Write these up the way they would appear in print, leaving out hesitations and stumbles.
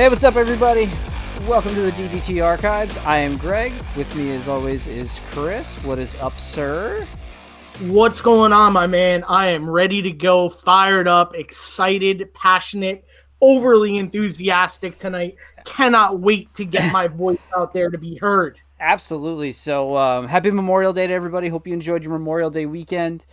Hey, what's up, everybody? Welcome to the DDT Archives. I am Greg. With me, as always, is Chris. What is up, sir? What's going on, my man? I am ready to go, fired up, excited, passionate, overly enthusiastic tonight. Cannot wait to get my voice out there to be heard. Absolutely. So, happy Memorial Day to everybody. Hope you enjoyed your Memorial Day weekend.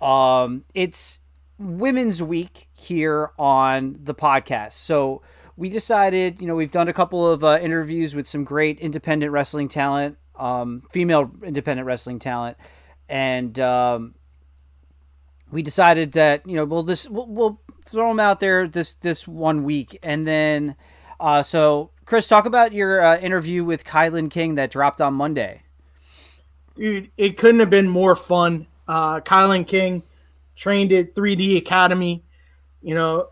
It's Women's Week here on the podcast. So, we decided, we've done a couple of interviews with some great independent wrestling talent, female independent wrestling talent. And we decided that, we'll throw them out there this 1 week. And then, so Chris, talk about your interview with Kylan King that dropped on Monday. Dude, it couldn't have been more fun. Kylan King trained at 3D Academy, a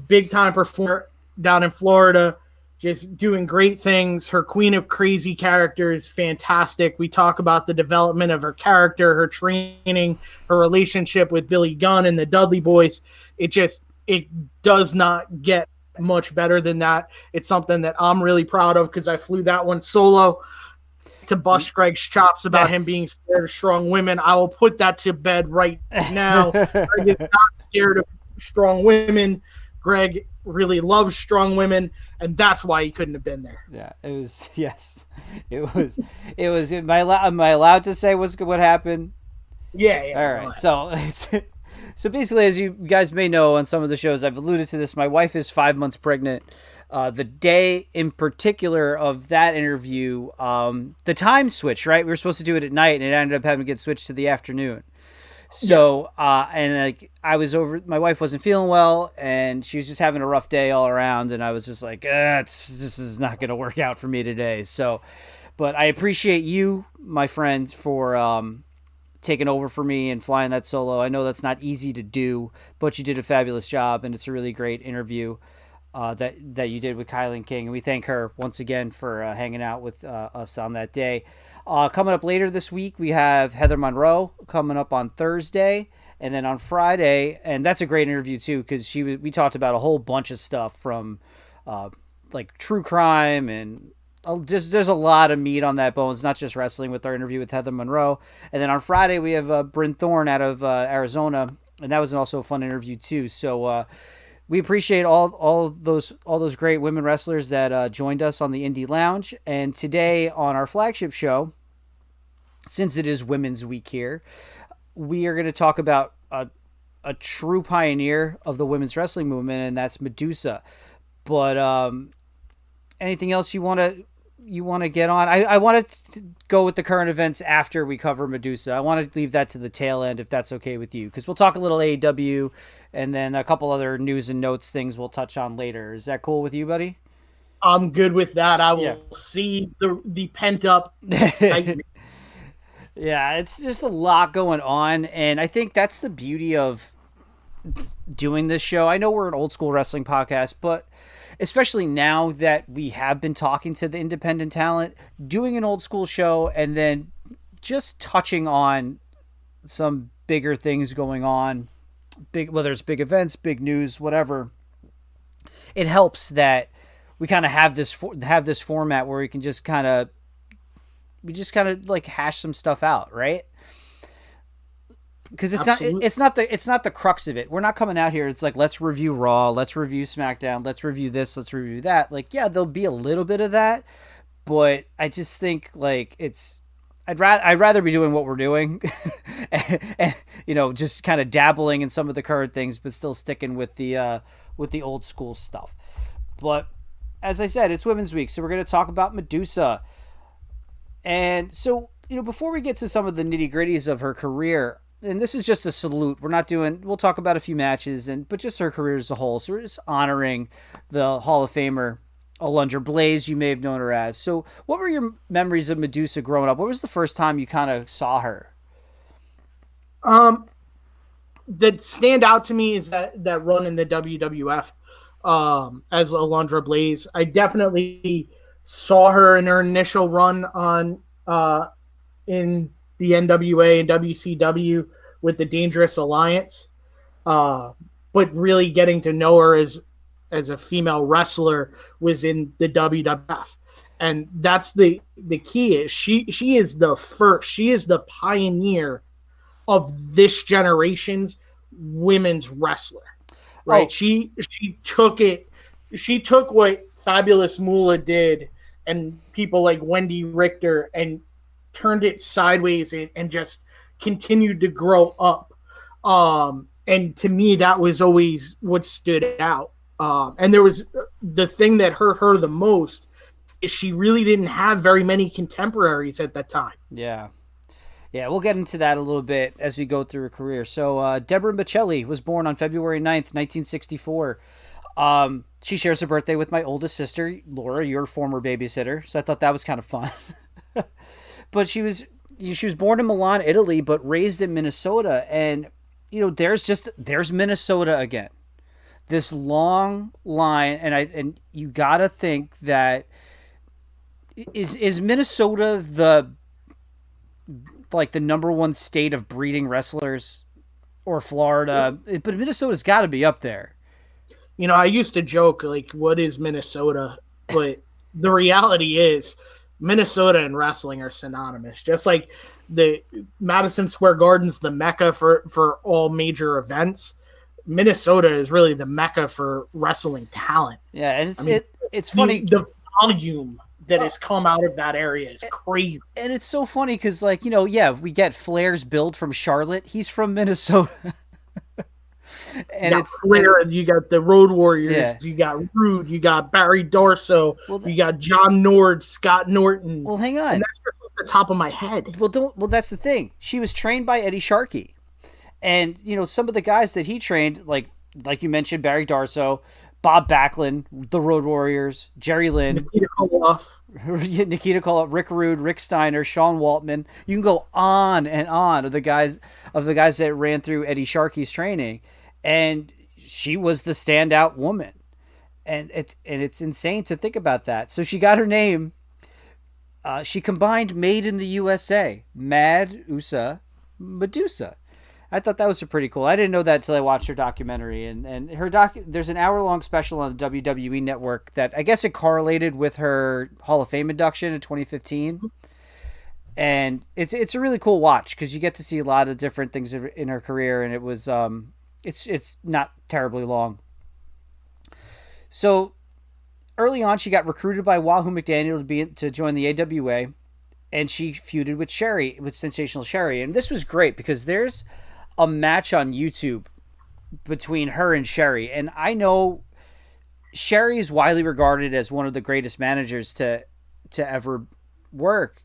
big time performer down in Florida, just doing great things. Her Queen of Crazy character is fantastic. We talk about the development of her character, her training, her relationship with Billy Gunn and the Dudley Boys. It does not get much better than that. It's something that I'm really proud of because I flew that one solo to bust Greg's chops about him being scared of strong women. I will put that to bed right now. Greg is not scared of strong women. Greg really loves strong women, and that's why he couldn't have been there. Yeah, it was. Yes, it was. Am I allowed to say what happened? Yeah. All right. So basically, as you guys may know on some of the shows, I've alluded to this. My wife is 5 months pregnant. The day in particular of that interview, the time switched. Right, we were supposed to do it at night, and it ended up having to get switched to the afternoon. So, yes. I was over, my wife wasn't feeling well and she was just having a rough day all around. And I was just like, this is not going to work out for me today. So, but I appreciate you, my friend, for, taking over for me and flying that solo. I know that's not easy to do, but you did a fabulous job and it's a really great interview, that you did with Kylan King. And we thank her once again for, hanging out with, us on that day. Coming up later this week, we have Heather Monroe coming up on Thursday, and then on Friday, and that's a great interview too because we talked about a whole bunch of stuff from like true crime and there's a lot of meat on that bone. It's not just wrestling with our interview with Heather Monroe, and then on Friday we have Bryn Thorne out of Arizona, and that was also a fun interview too. So we appreciate all those great women wrestlers that joined us on the Indie Lounge, and today on our flagship show, since it is Women's Week here, we are going to talk about a true pioneer of the women's wrestling movement, and that's Madusa. But anything else you want to get on? I want to go with the current events after we cover Madusa. I want to leave that to the tail end if that's okay with you, because we'll talk a little AEW and then a couple other news and notes things we'll touch on later. Is that cool with you, buddy? I'm good with that. I will see the pent up excitement. Yeah, it's just a lot going on, and I think that's the beauty of doing this show. I know we're an old school wrestling podcast, but especially now that we have been talking to the independent talent, doing an old school show and then just touching on some bigger things going on, whether it's big events, big news, whatever, it helps that we kind of have this format where we can just kind of like hash some stuff out, right? Because it's not the crux of it. We're not coming out here. It's like, let's review Raw, let's review SmackDown, let's review this, let's review that. Like, yeah, there'll be a little bit of that, but I just think like I'd rather be doing what we're doing, and just kind of dabbling in some of the current things, but still sticking with the old school stuff. But as I said, it's Women's Week, so we're going to talk about Madusa. And so, before we get to some of the nitty gritties of her career, and this is just a salute. We'll talk about a few matches, but just her career as a whole. So we're just honoring the Hall of Famer, Alundra Blayze, you may have known her as. So what were your memories of Madusa growing up? What was the first time you kind of saw her? That stand out to me is that run in the WWF as Alundra Blayze. I definitely saw her in her initial run on in the NWA and WCW with the Dangerous Alliance, but really getting to know her as as a female wrestler was in the WWF. And that's the key is she is the first, she is the pioneer of this generation's women's wrestler. Right? Oh, She took it, she took what Fabulous Moolah did and people like Wendy Richter and turned it sideways and just continued to grow up. And to me, that was always what stood out. And there was the thing that hurt her the most is she really didn't have very many contemporaries at that time. yeah. Yeah, we'll get into that a little bit as we go through her career. So Deborah Michelli was born on February 9th, 1964. She shares her birthday with my oldest sister, Laura, your former babysitter. So I thought that was kind of fun. But she was born in Milan, Italy, but raised in Minnesota. And, there's Minnesota again. This long line. And you got to think that is Minnesota the number one state of breeding wrestlers, or Florida, but Minnesota's got to be up there. I used to joke, like, what is Minnesota? But the reality is Minnesota and wrestling are synonymous. Just like the Madison Square Garden's the mecca for all major events, Minnesota is really the mecca for wrestling talent. Yeah, and it's funny. The volume that has come out of that area is crazy. And it's so funny because, we get Flair's build from Charlotte. He's from Minnesota. And it's Flair, you got the Road Warriors, you got Rude, you got Barry Darsow, you got John Nord, Scott Norton. Well, hang on. And that's just off the top of my head. Well, that's the thing. She was trained by Eddie Sharkey. And, some of the guys that he trained, like you mentioned, Barry Darsow, Bob Backlund, the Road Warriors, Jerry Lynn, Nikita Koloff, Rick Rude, Rick Steiner, Sean Waltman. You can go on and on of the guys that ran through Eddie Sharkey's training, and she was the standout woman. And it's insane to think about that. So she got her name. She combined Made in the USA, Madusa, Madusa. I thought that was pretty cool. I didn't know that until I watched her documentary. And her there's an hour-long special on the WWE Network that I guess it correlated with her Hall of Fame induction in 2015. And it's a really cool watch because you get to see a lot of different things in her career, and it was it's not terribly long. So early on, she got recruited by Wahoo McDaniel to join the AWA, and she feuded with Sensational Sherry. And this was great because there's a match on YouTube between her and Sherry. And I know Sherry is widely regarded as one of the greatest managers to ever work,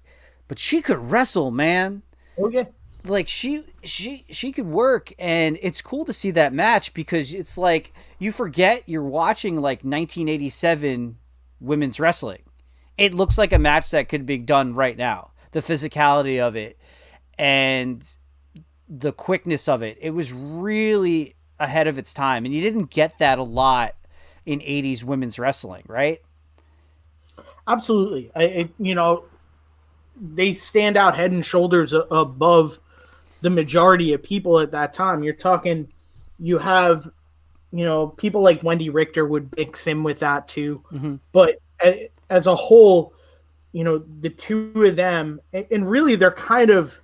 but she could wrestle, man. Okay. Like she could work, and it's cool to see that match because it's like you forget you're watching like 1987 women's wrestling. It looks like a match that could be done right now. The physicality of it and the quickness of it. It was really ahead of its time. And you didn't get that a lot in 80s women's wrestling, right? Absolutely. They stand out head and shoulders above the majority of people at that time. You're talking, you have, people like Wendy Richter would mix in with that too. Mm-hmm. But as a whole, the two of them, and really they're kind of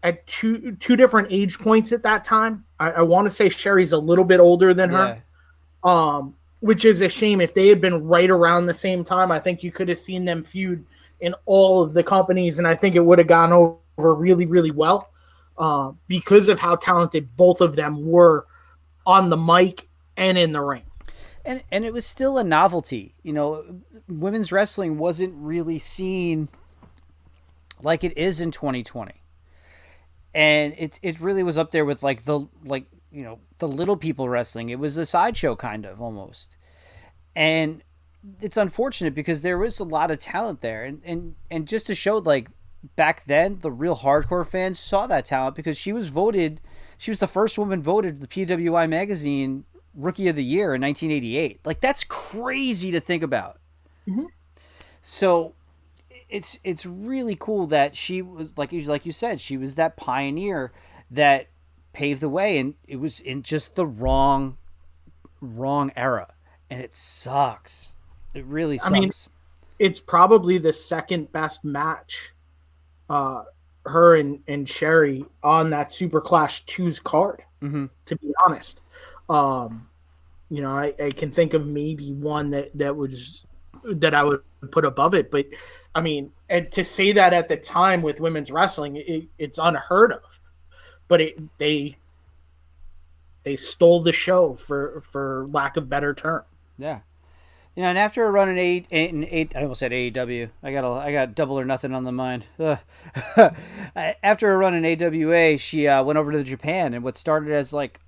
at two different age points at that time. I want to say Sherry's a little bit older than her, which is a shame. If they had been right around the same time, I think you could have seen them feud in all of the companies, and I think it would have gone over really, really well because of how talented both of them were on the mic and in the ring. And it was still a novelty. Women's wrestling wasn't really seen like it is in 2020. And it really was up there with the little people wrestling. It was a sideshow kind of almost. And it's unfortunate because there was a lot of talent there. And just to show back then the real hardcore fans saw that talent because she was the first woman voted the PWI magazine Rookie of the Year in 1988. That's crazy to think about. Mm-hmm. So it's really cool that she was like you said, she was that pioneer that paved the way, and it was in just the wrong era. and it sucks. It really I mean, sucks. it's probably the second best match, her and Sherry on that Super Clash 2's card, to be honest. I can think of maybe one that I would put above it, but I mean, and to say that at the time with women's wrestling, it's unheard of. But they stole the show for lack of better term. Yeah. And after a run in I almost said AEW. I got Double or Nothing on the mind. After a run in AWA, she went over to Japan, and what started as like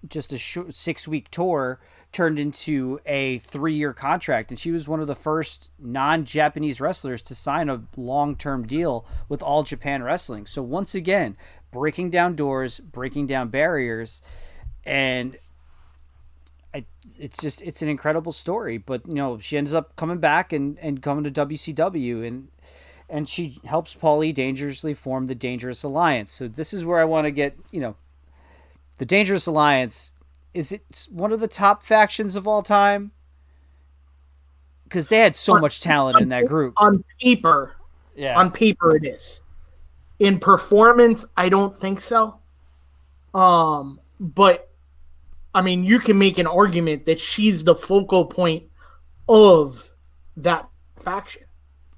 just a 6-week tour turned into a 3-year contract, and she was one of the first non-Japanese wrestlers to sign a long-term deal with All Japan Wrestling. So once again, breaking down doors, breaking down barriers, and it's an incredible story. But she ends up coming back and coming to WCW, and she helps Paulie dangerously form the Dangerous Alliance. So this is where I want to get, the Dangerous Alliance. Is it one of the top factions of all time? Because they had so much talent in that group. On paper, it is. In performance, I don't think so. But I mean, you can make an argument that she's the focal point of that faction.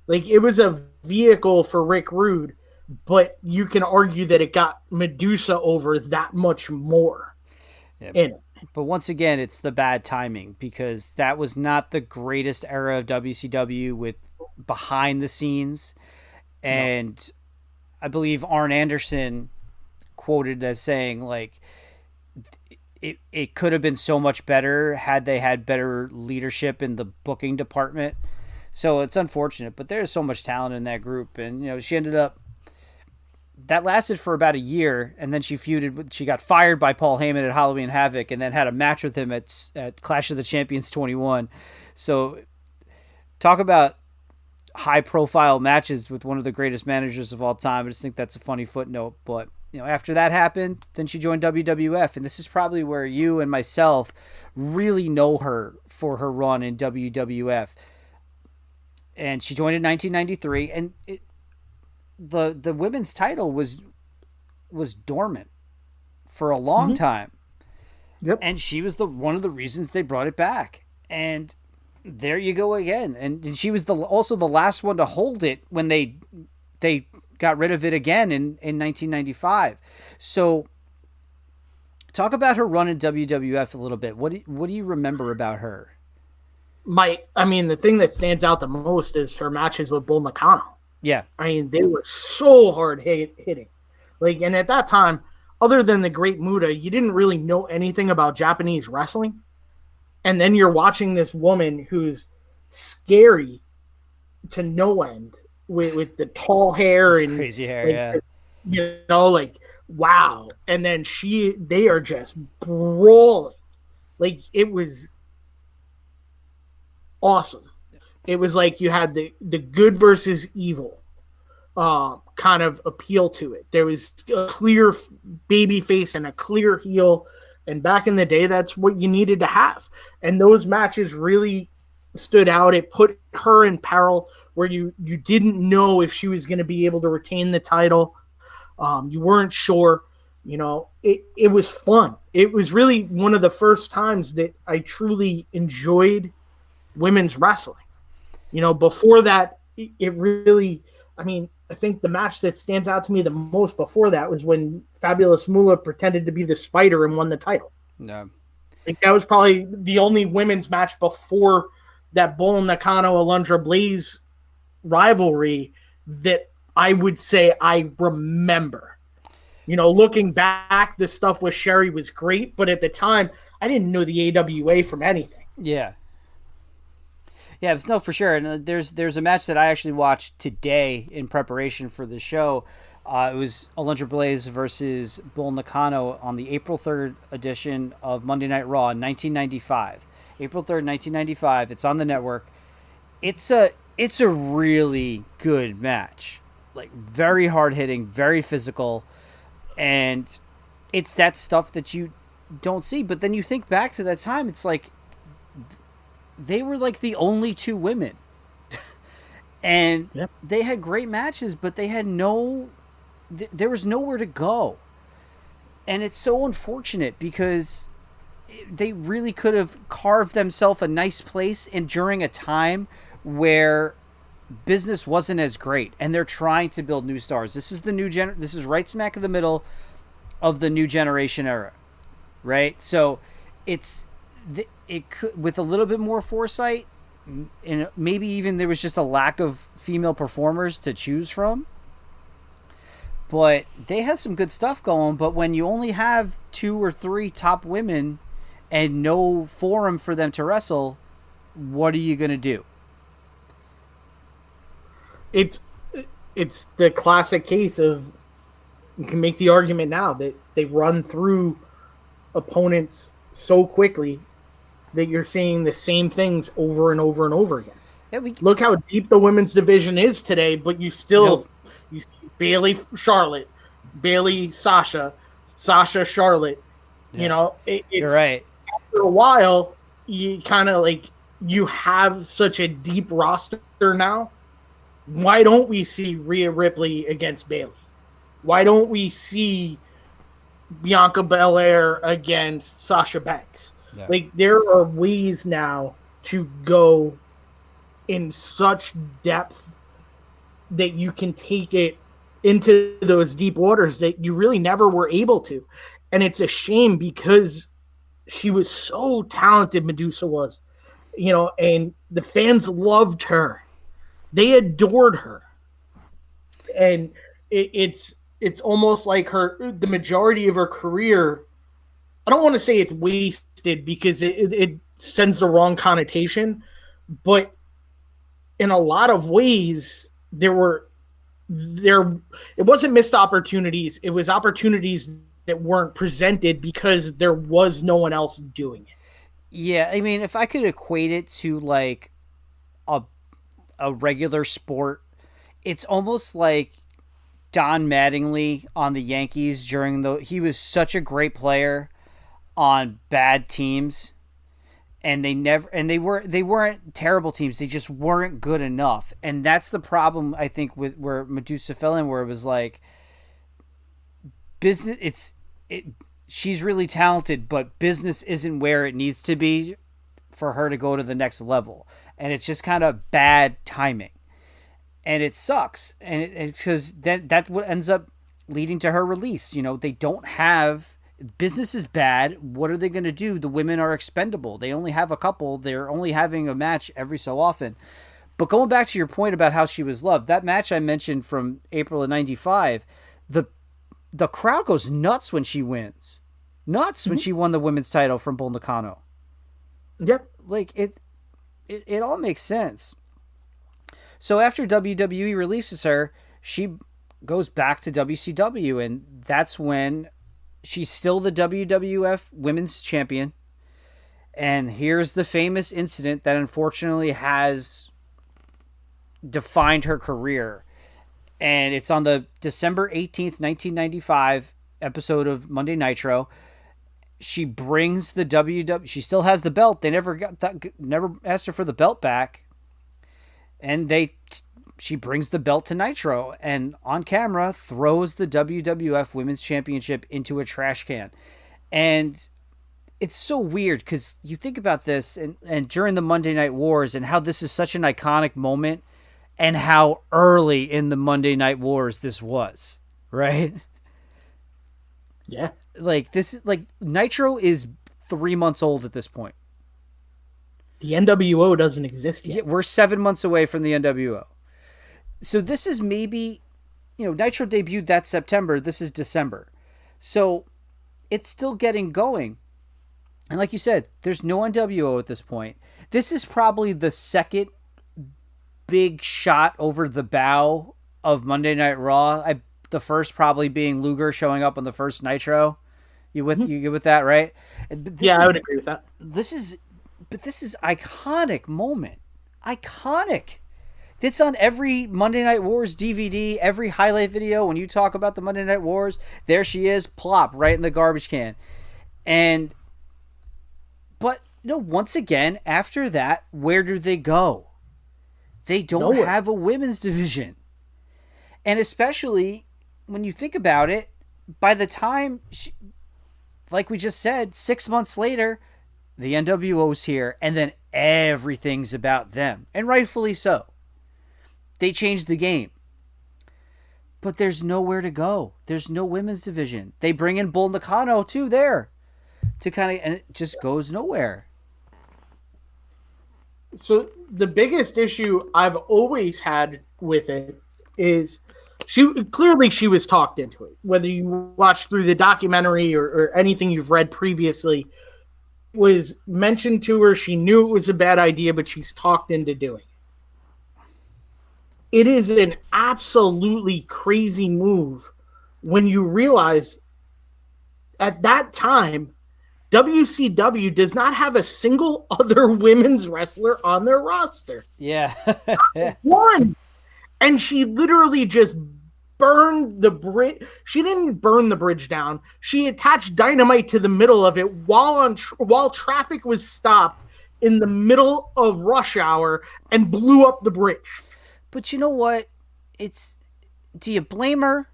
Like, it was a vehicle for Rick Rude, but you can argue that it got Madusa over that much more in it. But once again, it's the bad timing, because that was not the greatest era of WCW with behind the scenes. And I believe Arn Anderson quoted as saying, like, it could have been so much better had they had better leadership in the booking department. So it's unfortunate, but there's so much talent in that group. And, she ended up, that lasted for about a year, and then she got fired by Paul Heyman at Halloween Havoc, and then had a match with him at Clash of the Champions 21. So talk about high profile matches with one of the greatest managers of all time. I just think that's a funny footnote. But after that happened, then she joined WWF, and this is probably where you and myself really know her for her run in WWF. And she joined in 1993, and the women's title was dormant for a long time. Yep. And she was one of the reasons they brought it back. And there you go again. And she was also the last one to hold it when they got rid of it again in 1995. So talk about her run in WWF a little bit. What do you remember about her? The thing that stands out the most is her matches with Bull Nakano. Yeah. I mean, they were so hard hitting. Like, and at that time, other than the Great Muta, you didn't really know anything about Japanese wrestling. And then you're watching this woman who's scary to no end with the tall hair and crazy hair, wow. And then they are just brawling. Like, it was awesome. It was like you had the good versus evil kind of appeal to it. There was a clear baby face and a clear heel. And back in the day, that's what you needed to have. And those matches really stood out. It put her in peril where you didn't know if she was going to be able to retain the title. You weren't sure. It was fun. It was really one of the first times that I truly enjoyed women's wrestling. Before that, it really, I think the match that stands out to me the most before that was when Fabulous Moolah pretended to be the Spider and won the title. No. I think that was probably the only women's match before that Bull Nakano Alundra Blayze rivalry that I would say I remember. Looking back, the stuff with Sherry was great, but at the time, I didn't know the AWA from anything. Yeah. Yeah, no, for sure. And there's a match that I actually watched today in preparation for the show. It was Alundra Blayze versus Bull Nakano on the April 3rd edition of Monday Night Raw in 1995. April 3rd, 1995. It's on the network. It's a really good match. Like, very hard hitting, very physical, and it's that stuff that you don't see. But then you think back to that time, it's like they were like the only two women. And Yep. they had great matches, but they had there was nowhere to go. And it's so unfortunate because they really could have carved themselves a nice place and during a time where business wasn't as great and they're trying to build new stars. This is the this is right smack in the middle of the new generation era, right? So it could, with a little bit more foresight, and maybe even there was just a lack of female performers to choose from. But they had some good stuff going. But when you only have 2 or 3 top women and no forum for them to wrestle, what are you going to do? It's the classic case of, you can make the argument now that they run through opponents so quickly that you're seeing the same things over and over and over again. Yeah, look how deep the women's division is today, but you still you see Bayley Charlotte, Bayley Sasha, Sasha Charlotte. Yeah. You know, you're right. After a while, you kind of like, you have such a deep roster now. Why don't we see Rhea Ripley against Bayley? Why don't we see Bianca Belair against Sasha Banks? Yeah. Like, there are ways now to go in such depth that you can take it into those deep waters that you really never were able to. And it's a shame because she was so talented, Madusa was, you know, and the fans loved her. They adored her. And it's almost like the majority of her career, I don't want to say it's wasted because it sends the wrong connotation, but in a lot of ways, it wasn't missed opportunities. It was opportunities that weren't presented because there was no one else doing it. Yeah, I mean, if I could equate it to like a regular sport, it's almost like Don Mattingly on the Yankees he was such a great player on bad teams, and they weren't terrible teams. They just weren't good enough. And that's the problem, I think, with where Madusa fell in, where it was like she's really talented, but business isn't where it needs to be for her to go to the next level. And it's just kind of bad timing. And it sucks. And because then that's what ends up leading to her release. You know, they don't have, business is bad. What are they going to do? The women are expendable. They only have a couple. They're only having a match every so often. But going back to your point about how she was loved, that match I mentioned from April of 95, the crowd goes nuts when she wins. Nuts when she won the women's title from Bull Nakano. Yep. Like, it all makes sense. So after WWE releases her, she goes back to WCW, and that's when she's still the WWF Women's Champion. And here's the famous incident that unfortunately has defined her career. And it's on the December 18th, 1995 episode of Monday Nitro. She brings the WW. She still has the belt. They never asked her for the belt back. And she brings the belt to Nitro and on camera throws the WWF Women's Championship into a trash can. And it's so weird because you think about this and during the Monday Night Wars and how this is such an iconic moment and how early in the Monday Night Wars this was, right? Yeah. Like this is like Nitro is 3 months old at this point. The NWO doesn't exist yet. Yeah, we're 7 months away from the NWO. So this is maybe, Nitro debuted that September. This is December. So it's still getting going. And like you said, there's no NWO at this point. This is probably the second big shot over the bow of Monday Night Raw. The first probably being Luger showing up on the first Nitro. You good with that, right? I would agree with that. This is iconic moment. Iconic. It's on every Monday Night Wars DVD, every highlight video. When you talk about the Monday Night Wars, there she is, plop, right in the garbage can. But once again, after that, where do they go? They don't Nowhere. have a women's division. And especially when you think about it, by the time, like we just said, 6 months later, the NWO's here, and then everything's about them. And rightfully so. They changed the game. But there's nowhere to go. There's no women's division. They bring in Bull Nakano, too, there. And it just goes nowhere. So the biggest issue I've always had with it is she was talked into it. Whether you watched through the documentary or anything you've read previously, was mentioned to her. She knew it was a bad idea, but she's talked into doing it. It is an absolutely crazy move when you realize at that time, WCW does not have a single other women's wrestler on their roster. Yeah. One. And she literally just burned the bridge. She didn't burn the bridge down. She attached dynamite to the middle of it while traffic was stopped in the middle of rush hour and blew up the bridge. But you know what? Do you blame her?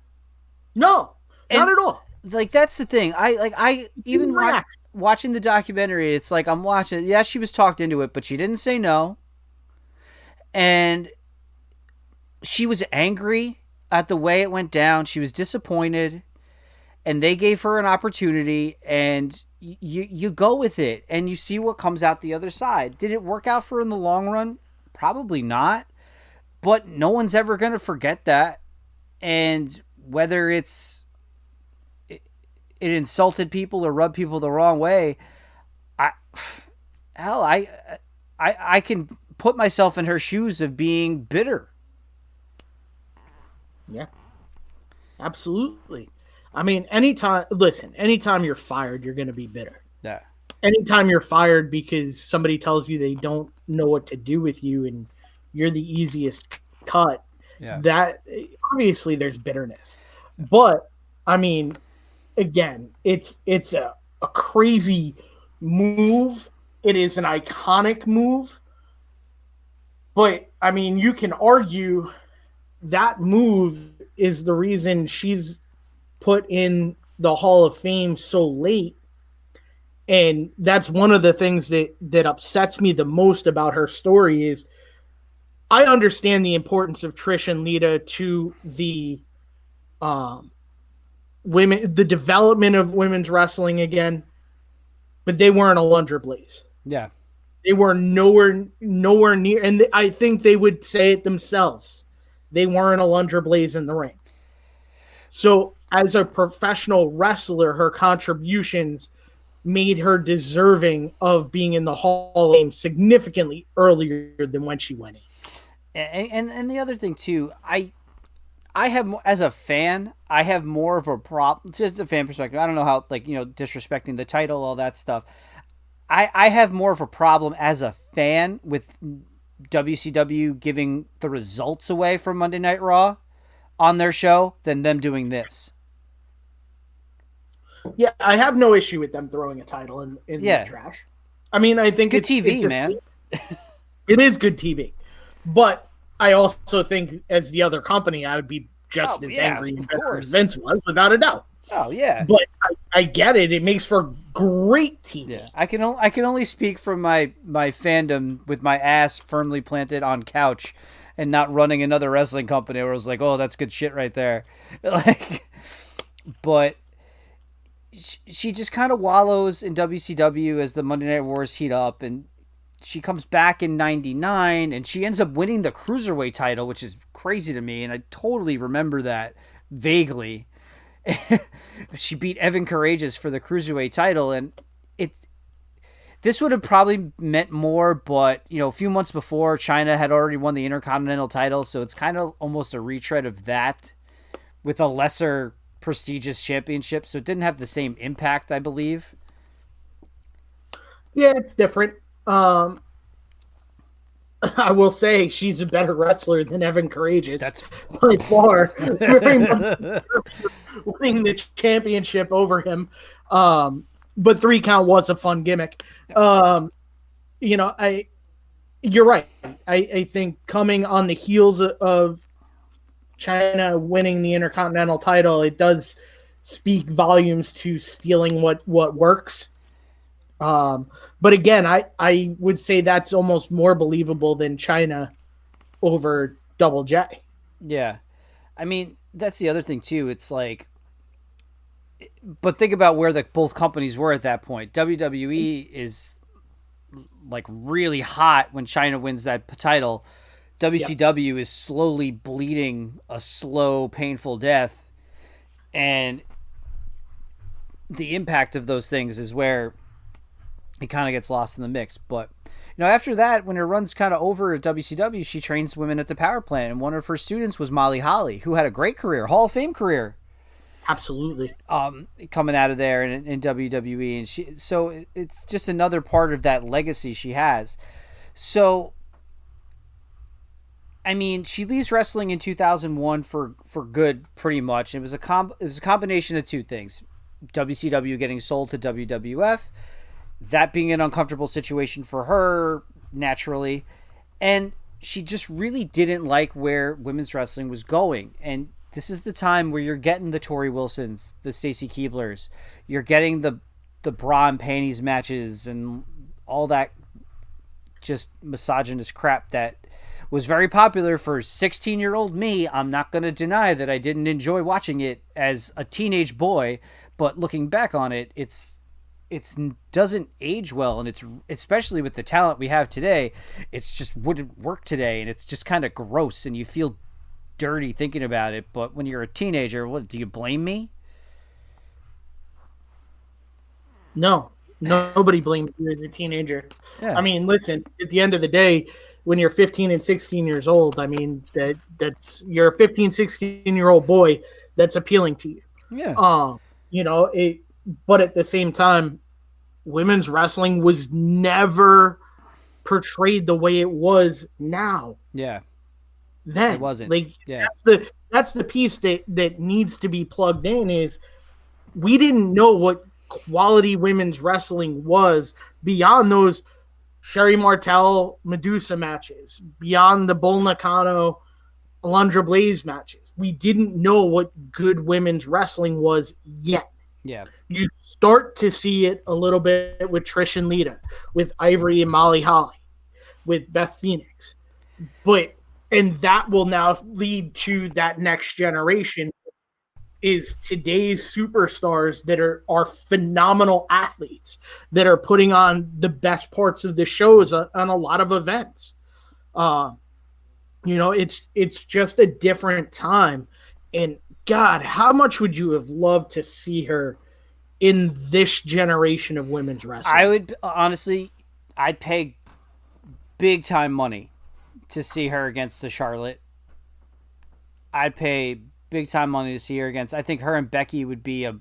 No, not at all. Like, that's the thing. Even watching the documentary, it's like I'm watching. Yeah, she was talked into it, but she didn't say no. And she was angry at the way it went down. She was disappointed, and they gave her an opportunity, and you go with it, and you see what comes out the other side. Did it work out for her in the long run? Probably not, but no one's ever going to forget that. And whether it insulted people or rubbed people the wrong way, I can put myself in her shoes of being bitter. Yeah, absolutely. I mean, anytime you're fired, you're going to be bitter. Yeah. Anytime you're fired because somebody tells you they don't know what to do with you and you're the easiest cut, that obviously there's bitterness. But I mean, again, it's a crazy move. It is an iconic move. But I mean, you can argue that move is the reason she's put in the Hall of Fame so late. And that's one of the things that upsets me the most about her story is I understand the importance of Trish and Lita to the women, the development of women's wrestling again, but they weren't Alundra Blayze. Yeah. They were nowhere near, and I think they would say it themselves. They weren't Alundra Blayze in the ring. So as a professional wrestler, her contributions made her deserving of being in the Hall of Fame significantly earlier than when she went in. And the other thing too, I have, as a fan, I have more of a problem, just a fan perspective. I don't know how, disrespecting the title, all that stuff. I have more of a problem as a fan with WCW giving the results away from Monday Night Raw on their show than them doing this. Yeah, I have no issue with them throwing a title in the trash. I mean, I think it's good TV, man. It is good TV. But I also think, as the other company, I would be just as angry as Vince was, without a doubt. Oh, yeah. But I get it. It makes for great TV. Yeah. I can only speak from my fandom with my ass firmly planted on couch and not running another wrestling company where I was like, oh, that's good shit right there. But she just kind of wallows in WCW as the Monday Night Wars heat up, and she comes back in 99 and she ends up winning the Cruiserweight title, which is crazy to me. And I totally remember that vaguely. She beat Evan Courageous for the Cruiserweight title, and this would have probably meant more, but a few months before, China had already won the Intercontinental title, so it's kind of almost a retread of that with a lesser prestigious championship, so it didn't have the same impact, I believe. Yeah, it's different. I will say she's a better wrestler than Evan Courageous. That's by far. Very much winning the championship over him. But 3 count was a fun gimmick. you're right. I think coming on the heels of China winning the Intercontinental title, it does speak volumes to stealing what works. But again, I would say that's almost more believable than China over Double J. Yeah. I mean, that's the other thing too. It's like, but think about where both companies were at that point. WWE is like really hot when China wins that title. WCW is slowly bleeding a slow, painful death. And the impact of those things is where it kind of gets lost in the mix. But, after that, when her run's kind of over at WCW, she trains women at the power plant. And one of her students was Molly Holly, who had a great career, Hall of Fame career. Absolutely. Coming out of there in WWE. And so it's just another part of that legacy she has. So, I mean, she leaves wrestling in 2001 for good, pretty much. It was a combination of two things. WCW getting sold to WWF, that being an uncomfortable situation for her, naturally. And she just really didn't like where women's wrestling was going. And this is the time where you're getting the Tori Wilsons, the Stacy Keeblers. You're getting the bra and panties matches and all that just misogynist crap that was very popular for 16-year-old me. I'm not going to deny that I didn't enjoy watching it as a teenage boy, but looking back on it, it doesn't age well, and it's especially with the talent we have today, it's just wouldn't work today, and it's just kind of gross, and you feel dirty thinking about it. But when you're a teenager, what do you blame me? No, nobody blames you as a teenager. Yeah. I mean, listen, at the end of the day, when you're 15 and 16 years old, I mean, that's you're a 15, 16-year-old boy, that's appealing to you. Yeah. But at the same time, women's wrestling was never portrayed the way it was now. Yeah. Then it wasn't. Like, yeah. That's the piece that needs to be plugged in, is we didn't know what quality women's wrestling was beyond those Sherry Martel Madusa matches, beyond the Bull Nakano Alundra Blayze matches. We didn't know what good women's wrestling was yet. Yeah. You start to see it a little bit with Trish and Lita, with Ivory and Molly Holly, with Beth Phoenix. And that will now lead to that next generation, is today's superstars that are phenomenal athletes that are putting on the best parts of the shows on a lot of events. It's just a different time. And God, how much would you have loved to see her in this generation of women's wrestling? I would honestly, I'd pay big time money to see her against the Charlotte. I'd pay big time money to see her against. I think her and Becky would be a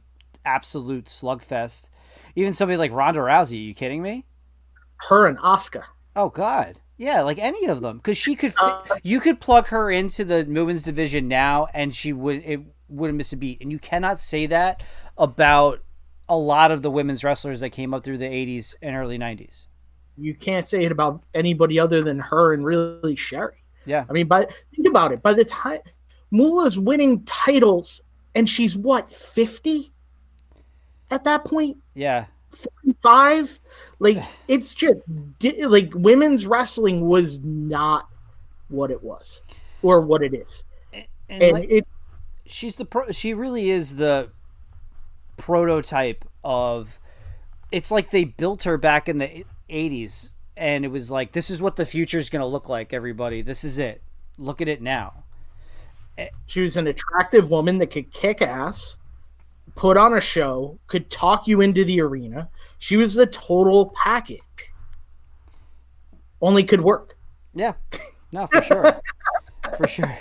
absolute slugfest. Even somebody like Ronda Rousey. Are you kidding me? Her and Asuka. Oh God. Yeah, like any of them, because she could. You could plug her into the women's division now, and it wouldn't miss a beat. And you cannot say that about a lot of the women's wrestlers that came up through the 80s and early 90s. You can't say it about anybody other than her and really Sherry. Yeah. I mean, think about it. By the time Moolah's winning titles, and she's what, 50 at that point? Yeah. 45? Like, it's just like women's wrestling was not what it was or what it is. And like, she really is the prototype of, it's like they built her back in the 80s, and it was like, this is what the future is going to look like, everybody. This is it. Look at it now. She was an attractive woman that could kick ass, put on a show, could talk you into the arena. She was the total package. Only could work. Yeah. No, for sure. For sure.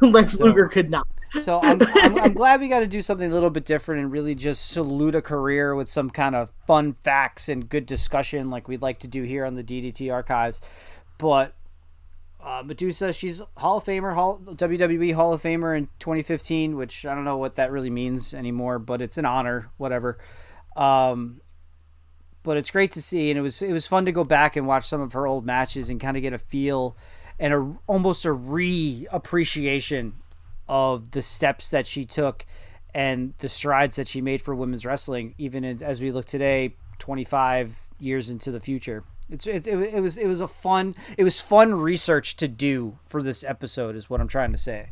Lex Luger could not. So I'm glad we got to do something a little bit different and really just salute a career with some kind of fun facts and good discussion like we'd like to do here on the DDT Archives. But Madusa, she's Hall of Famer, WWE Hall of Famer in 2015, which I don't know what that really means anymore, but it's an honor, whatever. but it's great to see, and it was fun to go back and watch some of her old matches and kind of get a feel and almost a re-appreciation of the steps that she took and the strides that she made for women's wrestling, even as we look today, 25 years into the future. It was fun research to do for this episode, is what I'm trying to say.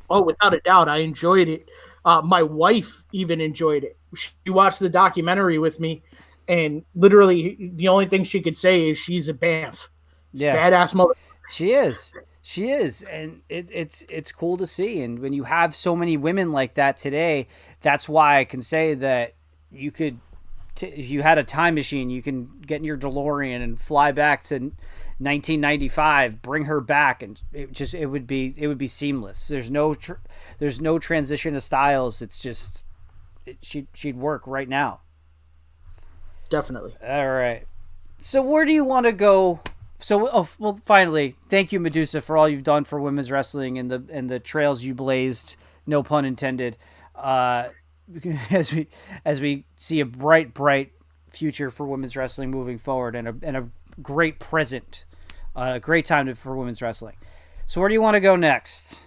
Oh, without a doubt, I enjoyed it. My wife even enjoyed it. She watched the documentary with me, and literally the only thing she could say is she's a BAMF. Yeah, badass mother. She is, and it's cool to see. And when you have so many women like that today, that's why I can say that you could, if you had a time machine, you can get in your DeLorean and fly back to 1995, bring her back, and it would be seamless. There's no transition of styles. It's just she'd work right now. Definitely. All right. So where do you want to go? So, finally, thank you, Madusa, for all you've done for women's wrestling and the trails you blazed. No pun intended. As we see a bright future for women's wrestling moving forward, and a great present, a great time for women's wrestling. So, where do you want to go next?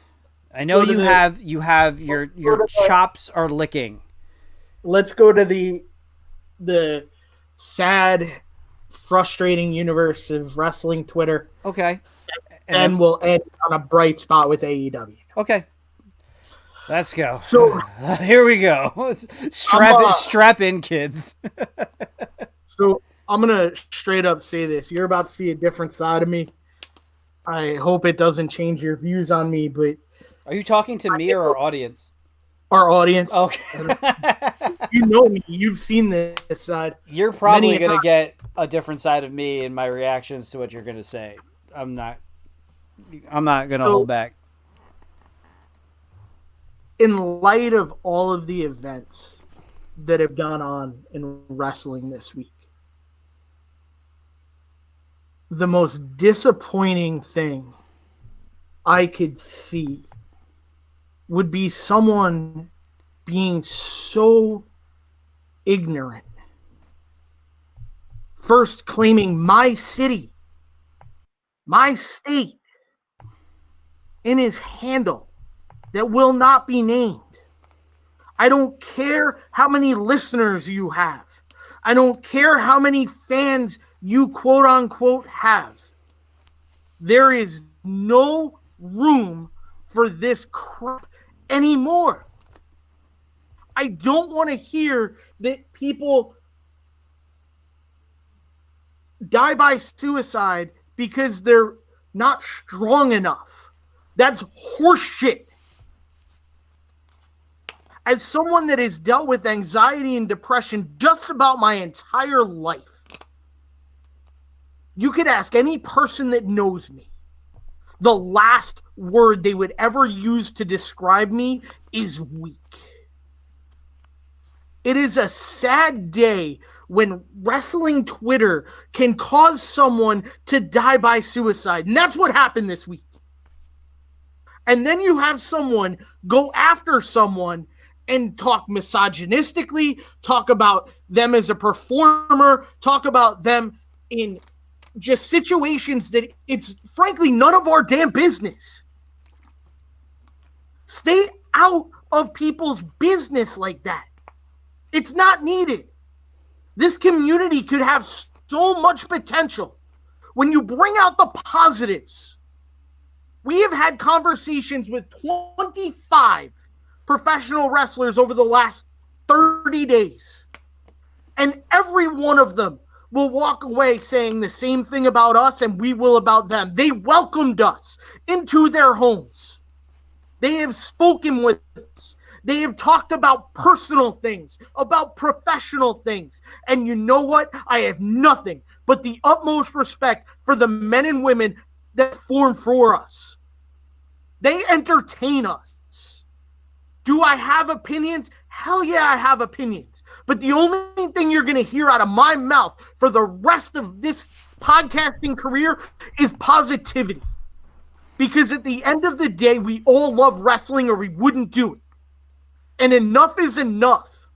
I know you have your chops are licking. Let's go to the sad, frustrating universe of wrestling Twitter. Okay. And we'll end on a bright spot with AEW. Okay. Let's go. So here we go. Strap in, kids. So I'm going to straight up say this. You're about to see a different side of me. I hope it doesn't change your views on me, but... Are you talking to me or our audience? Our audience. Okay. You know me. You've seen this side. You're probably going to get a different side of me in my reactions to what you're going to say. I'm not going to hold back. In light of all of the events that have gone on in wrestling this week, the most disappointing thing I could see would be someone being so ignorant. First claiming my city, my state, in his handle that will not be named. I don't care how many listeners you have. I don't care how many fans you quote unquote have. There is no room for this crap anymore. I don't want to hear that people die by suicide because they're not strong enough. That's horseshit. As someone that has dealt with anxiety and depression just about my entire life, you could ask any person that knows me. The last word they would ever use to describe me is weak. It is a sad day when wrestling Twitter can cause someone to die by suicide. And that's what happened this week. And then you have someone go after someone and talk misogynistically, talk about them as a performer, talk about them in just situations that it's frankly none of our damn business. Stay out of people's business like that. It's not needed. This community could have so much potential when you bring out the positives. We have had conversations with 25 professional wrestlers over the last 30 days. And every one of them will walk away saying the same thing about us and we will about them. They welcomed us into their homes. They have spoken with us. They have talked about personal things, about professional things. And you know what? I have nothing but the utmost respect for the men and women that form for us. They entertain us. Do I have opinions? Hell yeah, I have opinions. But the only thing you're going to hear out of my mouth for the rest of this podcasting career is positivity. Because at the end of the day, we all love wrestling or we wouldn't do it. And enough is enough.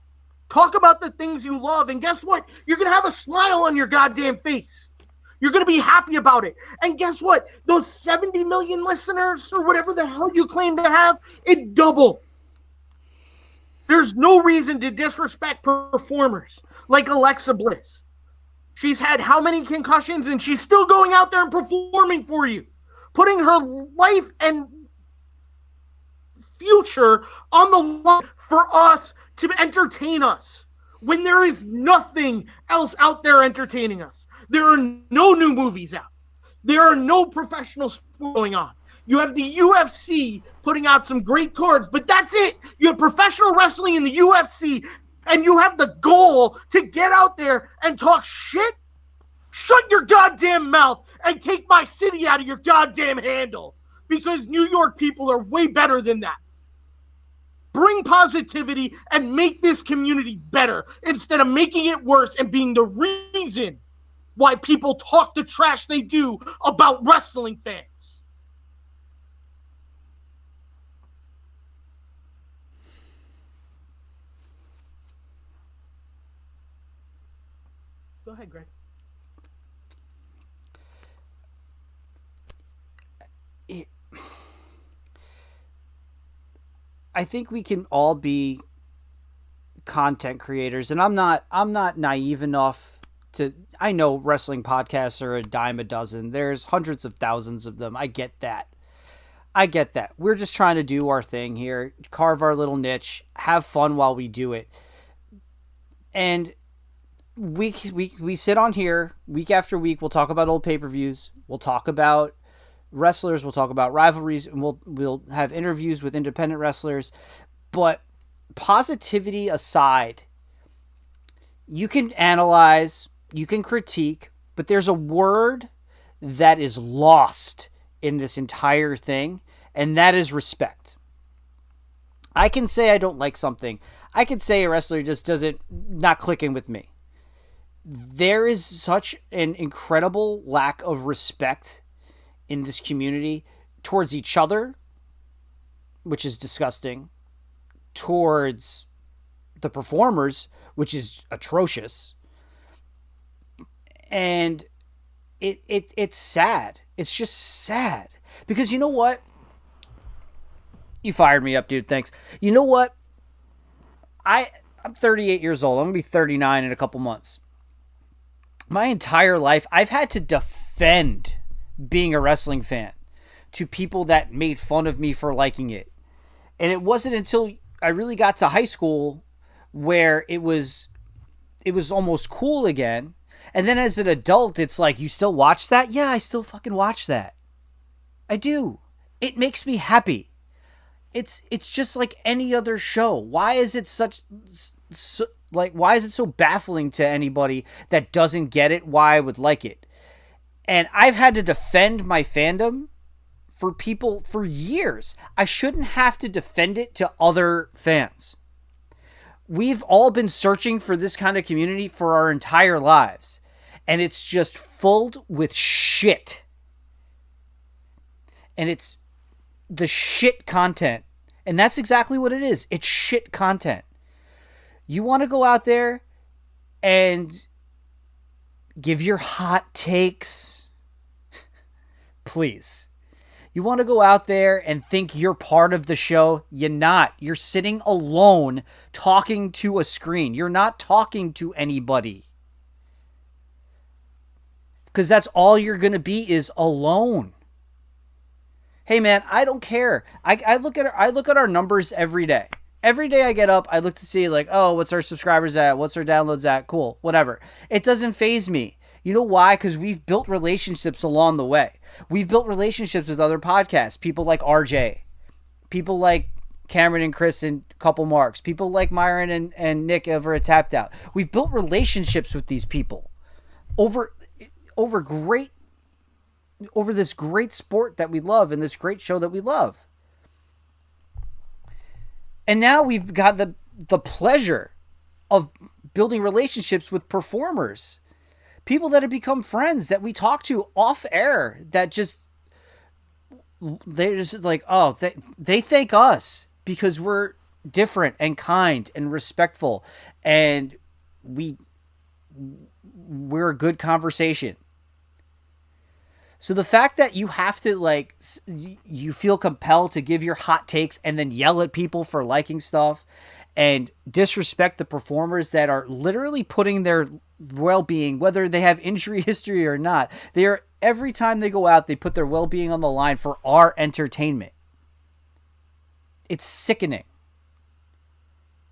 Talk about the things you love. And guess what? You're going to have a smile on your goddamn face. You're going to be happy about it. And guess what? Those 70 million listeners or whatever the hell you claim to have, it double. There's no reason to disrespect performers like Alexa Bliss. She's had how many concussions and she's still going out there and performing for you, putting her life and future on the line for us to entertain us when there is nothing else out there entertaining us. There are no new movies out. There are no professional sports going on. You have the UFC putting out some great cards, but that's it. You have professional wrestling in the UFC, and you have the goal to get out there and talk shit? Shut your goddamn mouth and take my city out of your goddamn handle, because New York people are way better than that. Bring positivity and make this community better instead of making it worse and being the reason why people talk the trash they do about wrestling fans. Go ahead, Greg. I think we can all be content creators, and I'm not naive enough to. I know wrestling podcasts are a dime a dozen. There's hundreds of thousands of them. I get that. We're just trying to do our thing here, carve our little niche, have fun while we do it. And we sit on here week after week. We'll talk about old pay-per-views. We'll talk about wrestlers. We'll talk about rivalries, and we'll have interviews with independent wrestlers. But positivity aside, you can analyze, you can critique, but there's a word that is lost in this entire thing, and that is respect. I can say I don't like something. I can say a wrestler just not clicking with me. There is such an incredible lack of respect in this community towards each other, which is disgusting, towards the performers, which is atrocious. And it's sad. It's just sad. Because you know what? You fired me up, dude. Thanks. You know what? I'm 38 years old. I'm going to be 39 in a couple months. My entire life, I've had to defend being a wrestling fan to people that made fun of me for liking it. And it wasn't until I really got to high school where it was almost cool again. And then as an adult, it's like, you still watch that? Yeah, I still fucking watch that. I do. It makes me happy. It's just like any other show. Why is it why is it so baffling to anybody that doesn't get it why I would like it? And I've had to defend my fandom for people for years. I shouldn't have to defend it to other fans. We've all been searching for this kind of community for our entire lives. And it's just filled with shit. And it's the shit content. And that's exactly what it is. It's shit content. You want to go out there and give your hot takes? Please. You want to go out there and think you're part of the show? You're not. You're sitting alone talking to a screen. You're not talking to anybody. Because that's all you're going to be is alone. Hey man, I don't care. I look at our numbers every day. Every day I get up, I look to see like, oh, what's our subscribers at? What's our downloads at? Cool, whatever. It doesn't faze me. You know why? Because we've built relationships along the way. We've built relationships with other podcasts. People like RJ. People like Cameron and Chris and Couple Marks. People like Myron and Nick over at Tapped Out. We've built relationships with these people over this great sport that we love and this great show that we love. And now we've got the pleasure of building relationships with performers. People that have become friends that we talk to off air that they're just like, oh, they thank us because we're different and kind and respectful, and we're a good conversation. So the fact that you have to like, you feel compelled to give your hot takes and then yell at people for liking stuff and disrespect the performers that are literally putting their well-being, whether they have injury history or not, they are, every time they go out, they put their well-being on the line for our entertainment. It's sickening.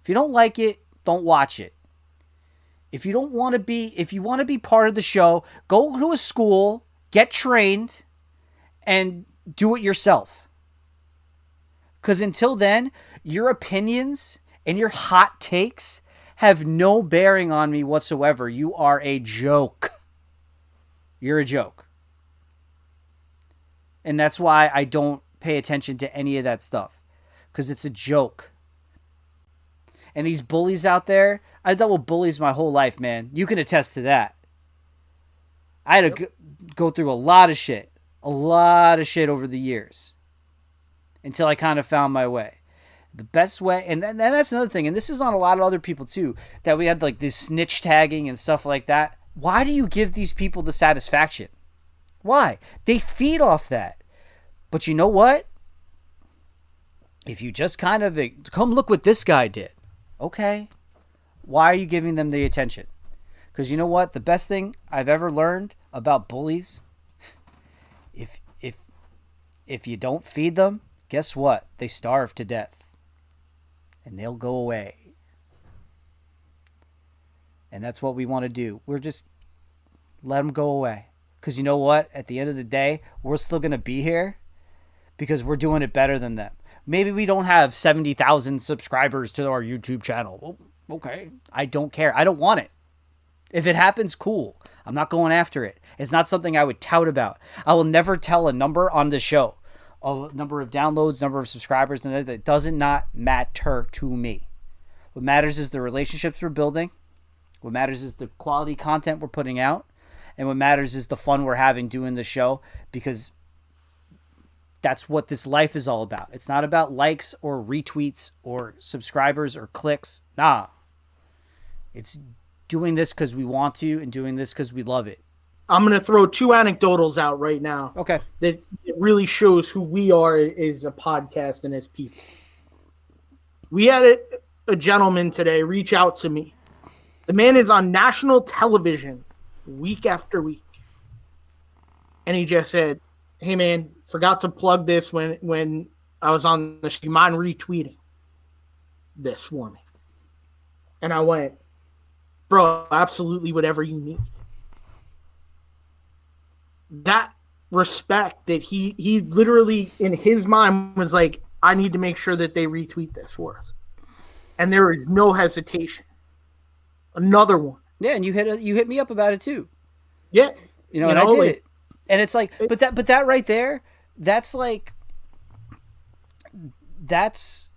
If you don't like it, don't watch it. If you want to be part of the show, go to a school, get trained, and do it yourself. Because until then, your opinions and your hot takes have no bearing on me whatsoever. You are a joke. You're a joke. And that's why I don't pay attention to any of that stuff. Because it's a joke. And these bullies out there, I've dealt with bullies my whole life, man. You can attest to that. I had to go through a lot of shit over the years until I kind of found my way. The best way, and then that's another thing, and this is on a lot of other people too, that we had like this snitch tagging and stuff like that. Why do you give these people the satisfaction? Why? They feed off that. But you know what? If you just kind of come look what this guy did. Okay. Why are you giving them the attention? Because you know what? The best thing I've ever learned about bullies, if you don't feed them, guess what? They starve to death. And they'll go away. And that's what we want to do. We're just let them go away. Because you know what? At the end of the day, we're still going to be here because we're doing it better than them. Maybe we don't have 70,000 subscribers to our YouTube channel. Well, okay. I don't care. I don't want it. If it happens, cool. I'm not going after it. It's not something I would tout about. I will never tell a number on the show. A number of downloads, number of subscribers, and that does not matter to me. What matters is the relationships we're building. What matters is the quality content we're putting out. And what matters is the fun we're having doing the show, because that's what this life is all about. It's not about likes or retweets or subscribers or clicks. Nah. It's doing this because we want to and doing this because we love it. I'm going to throw two anecdotals out right now. Okay. That it really shows who we are as a podcast and as people. We had a gentleman today reach out to me. The man is on national television week after week. And he just said, hey, man, forgot to plug this when I was on the show. Do you mind retweeting this for me? And I went, bro, absolutely whatever you need. That respect that he literally in his mind was like, I need to make sure that they retweet this for us. And there is no hesitation. Another one. Yeah, and you hit me up about it too. Yeah. And I did it. And it's like, but that right there, that's like, that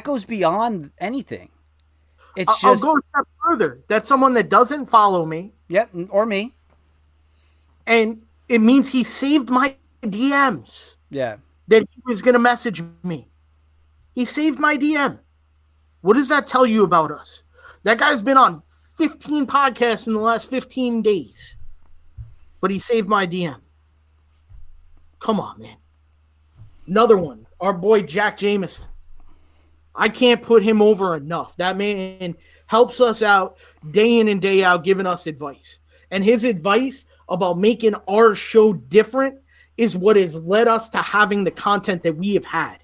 goes beyond anything. It's just, I'll go a step further. That's someone that doesn't follow me. Yep, or me. And it means he saved my DMs. Yeah. That he was going to message me. He saved my DM. What does that tell you about us? That guy's been on 15 podcasts in the last 15 days. But he saved my DM. Come on, man. Another one. Our boy Jack Jameson. I can't put him over enough. That man helps us out day in and day out, giving us advice. And his advice about making our show different is what has led us to having the content that we have had.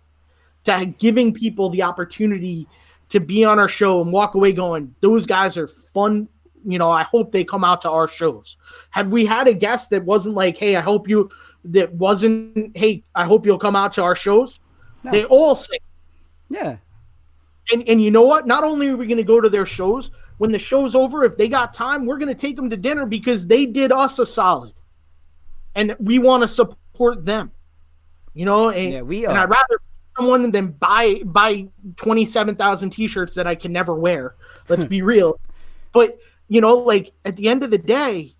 To giving people the opportunity to be on our show and walk away going, those guys are fun. I hope they come out to our shows. Have we had a guest that wasn't like, hey, I hope you'll come out to our shows? No. They all say. Yeah. And you know what? Not only are we going to go to their shows, when the show's over, if they got time, we're going to take them to dinner because they did us a solid. And we want to support them. And, yeah, we are. And I'd rather someone than buy 27,000 t-shirts that I can never wear. Let's be real. But, at the end of the day,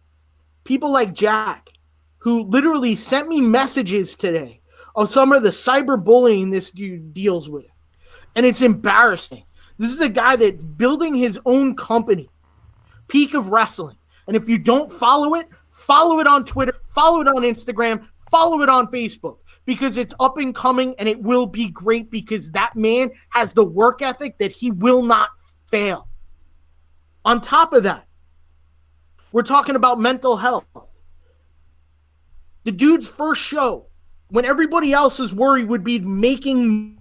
people like Jack, who literally sent me messages today of some of the cyberbullying this dude deals with. And it's embarrassing. This is a guy that's building his own company, Peak of Wrestling. And if you don't follow it on Twitter, follow it on Instagram, follow it on Facebook, because it's up and coming and it will be great, because that man has the work ethic that he will not fail. On top of that, we're talking about mental health. The dude's first show, when everybody else is worried, would be making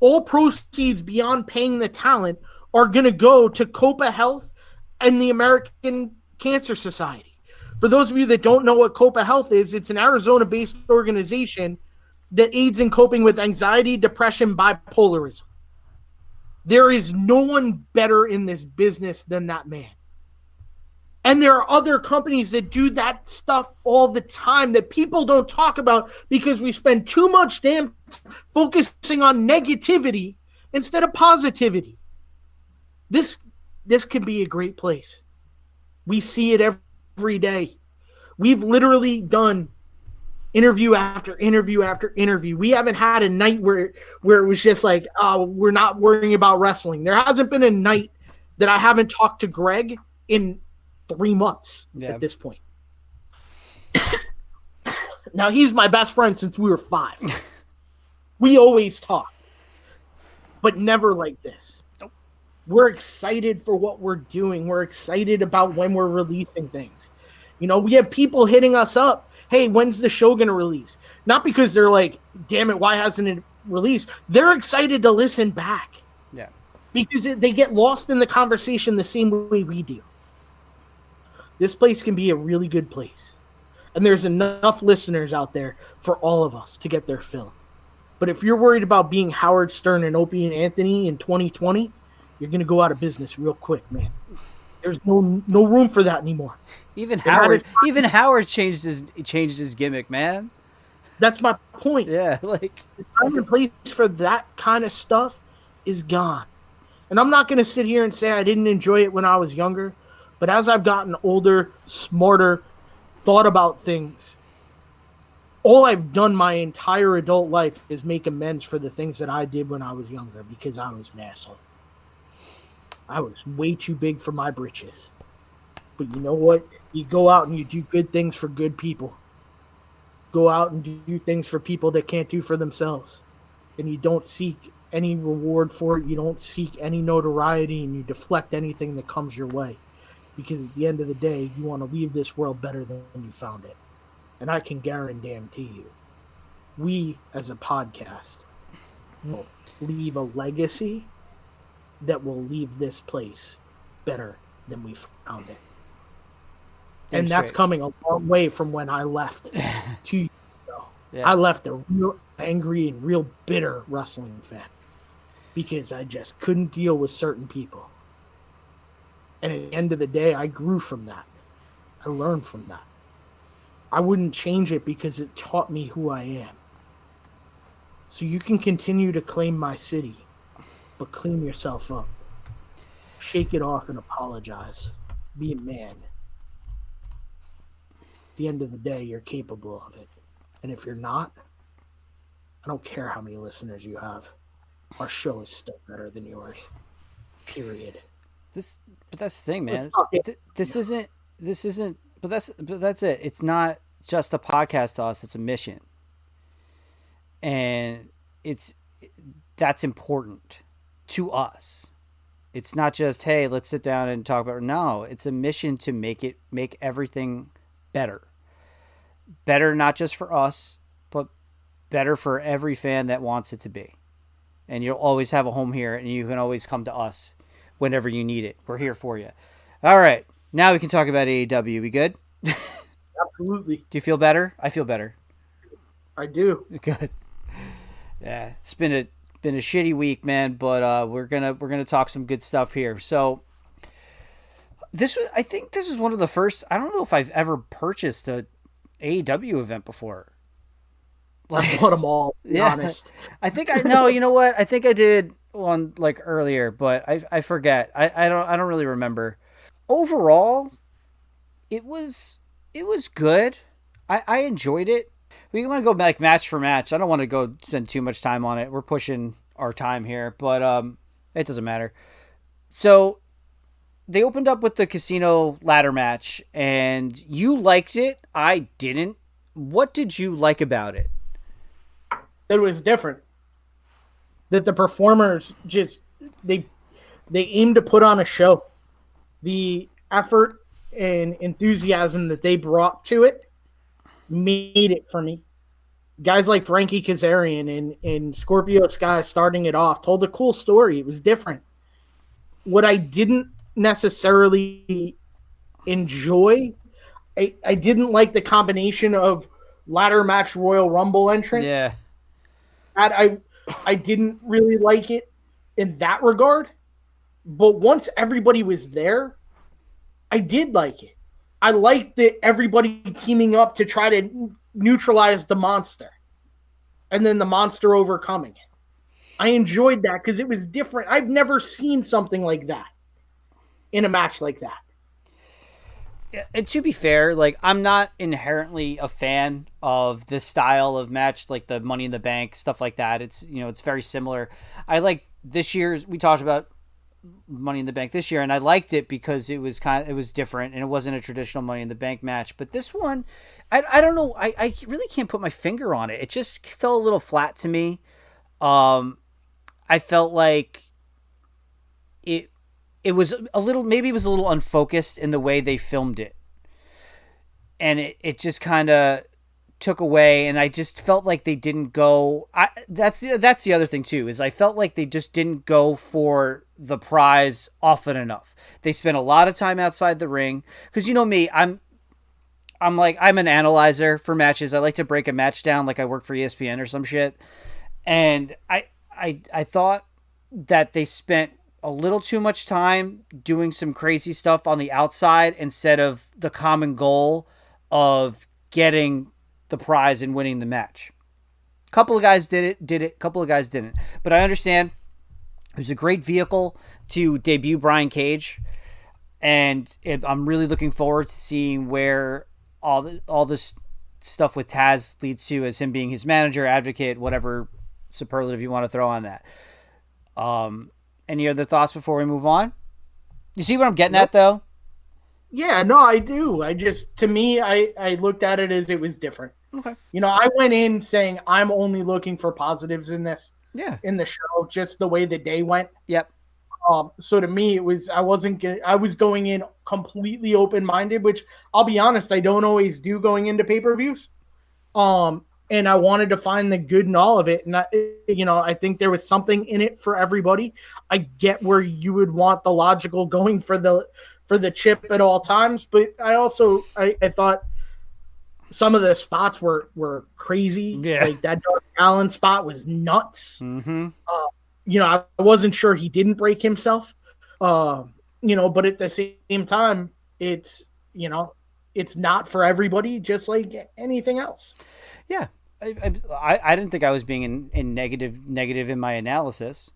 all proceeds beyond paying the talent are going to go to COPA Health and the American Cancer Society. For those of you that don't know what COPA Health is, it's an Arizona-based organization that aids in coping with anxiety, depression, bipolarism. There is no one better in this business than that man. And there are other companies that do that stuff all the time that people don't talk about because we spend too much damn time focusing on negativity instead of positivity. This could be a great place. We see it every day. We've literally done interview after interview after interview. We haven't had a night where it was just like, oh, we're not worrying about wrestling. There hasn't been a night that I haven't talked to Greg in 3 months at this point. Now, he's my best friend since we were 5. We always talk, but never like this. Nope. We're excited for what we're doing. We're excited about when we're releasing things. You know, we have people hitting us up. Hey, when's the show going to release? Not because they're like, damn it, why hasn't it released? They're excited to listen back. Yeah. Because they get lost in the conversation the same way we do. This place can be a really good place. And there's enough listeners out there for all of us to get their fill. But if you're worried about being Howard Stern and Opie and Anthony in 2020, you're going to go out of business real quick, man. There's no room for that anymore. Even Howard changed his gimmick, man. That's my point. Yeah, like the time and place for that kind of stuff is gone. And I'm not going to sit here and say I didn't enjoy it when I was younger. But as I've gotten older, smarter, thought about things, all I've done my entire adult life is make amends for the things that I did when I was younger because I was an asshole. I was way too big for my britches. But you know what? You go out and you do good things for good people. Go out and do things for people that can't do for themselves. And you don't seek any reward for it. You don't seek any notoriety, and you deflect anything that comes your way. Because at the end of the day, you want to leave this world better than you found it. And I can guarantee you, we as a podcast will leave a legacy that will leave this place better than we found it. And that's coming a long way from when I left 2 years ago. Yeah. I left a real angry and real bitter wrestling fan because I just couldn't deal with certain people. And at the end of the day, I grew from that. I learned from that. I wouldn't change it because it taught me who I am. So you can continue to claim my city, but clean yourself up. Shake it off and apologize. Be a man. At the end of the day, you're capable of it. And if you're not, I don't care how many listeners you have. Our show is still better than yours. Period. But that's the thing, man. This isn't. But that's it. It's not just a podcast to us. It's a mission, and that's important to us. It's not just, hey, let's sit down and talk about it. No, it's a mission to make everything better. Better not just for us, but better for every fan that wants it to be. And you'll always have a home here, and you can always come to us whenever you need it. We're here for you. All right. Now we can talk about AEW. We good? Absolutely. Do you feel better? I feel better. I do. Good. Yeah, it's been a shitty week, man, but we're gonna talk some good stuff here. So I think this is one of the first. I don't know if I've ever purchased a AEW event before. I bought them all. To be honest. I think I know. You know what? I think I did one like earlier, but I forget. I don't really remember. Overall, it was good. I enjoyed it. We want to go like match for match. I don't want to go spend too much time on it. We're pushing our time here, but it doesn't matter. So they opened up with the casino ladder match, and you liked it. I didn't. What did you like about it? It was different. That the performers just they aim to put on a show. The effort and enthusiasm that they brought to it made it for me. Guys like Frankie Kazarian and Scorpio Sky starting it off told a cool story. It was different. What I didn't necessarily enjoy, I didn't like the combination of ladder match Royal Rumble entrant. Yeah. I didn't really like it in that regard. But once everybody was there, I did like it. I liked that everybody teaming up to try to neutralize the monster. And then the monster overcoming it. I enjoyed that because it was different. I've never seen something like that in a match like that. And to be fair, like I'm not inherently a fan of this style of match, like the Money in the Bank stuff like that. It's it's very similar. I like this year's. We talked about Money in the Bank this year, and I liked it because it was different and it wasn't a traditional Money in the Bank match. But this one, I don't know. I really can't put my finger on it. It just felt a little flat to me. I felt like it was a little, maybe it was a little unfocused in the way they filmed it. And it just kind of took away, and I just felt like they didn't go. That's the other thing too, is I felt like they just didn't go for the prize often enough. They spent a lot of time outside the ring, because me, I'm an analyzer for matches. I like to break a match down like I work for ESPN or some shit. And I thought that they spent a little too much time doing some crazy stuff on the outside instead of the common goal of getting the prize and winning the match. A couple of guys did it. A couple of guys didn't. But I understand it was a great vehicle to debut Brian Cage. And I'm really looking forward to seeing where all this stuff with Taz leads to, as him being his manager, advocate, whatever superlative you want to throw on that. Any other thoughts before we move on? You see what I'm getting at, though? Yeah, no, I do. To me, I looked at it as it was different. Okay. I went in saying I'm only looking for positives in this. Yeah. In the show, just the way the day went. Yep. So to me, I was going in completely open-minded, which I'll be honest, I don't always do going into pay-per-views. And I wanted to find the good in all of it. And I think there was something in it for everybody. I get where you would want the logical going for the chip at all times, but I also I thought some of the spots were crazy. Yeah. Like that Dark Allen spot was nuts. Mm-hmm. I wasn't sure he didn't break himself. But at the same time, it's not for everybody, just like anything else. Yeah. I didn't think I was being in negative in my analysis.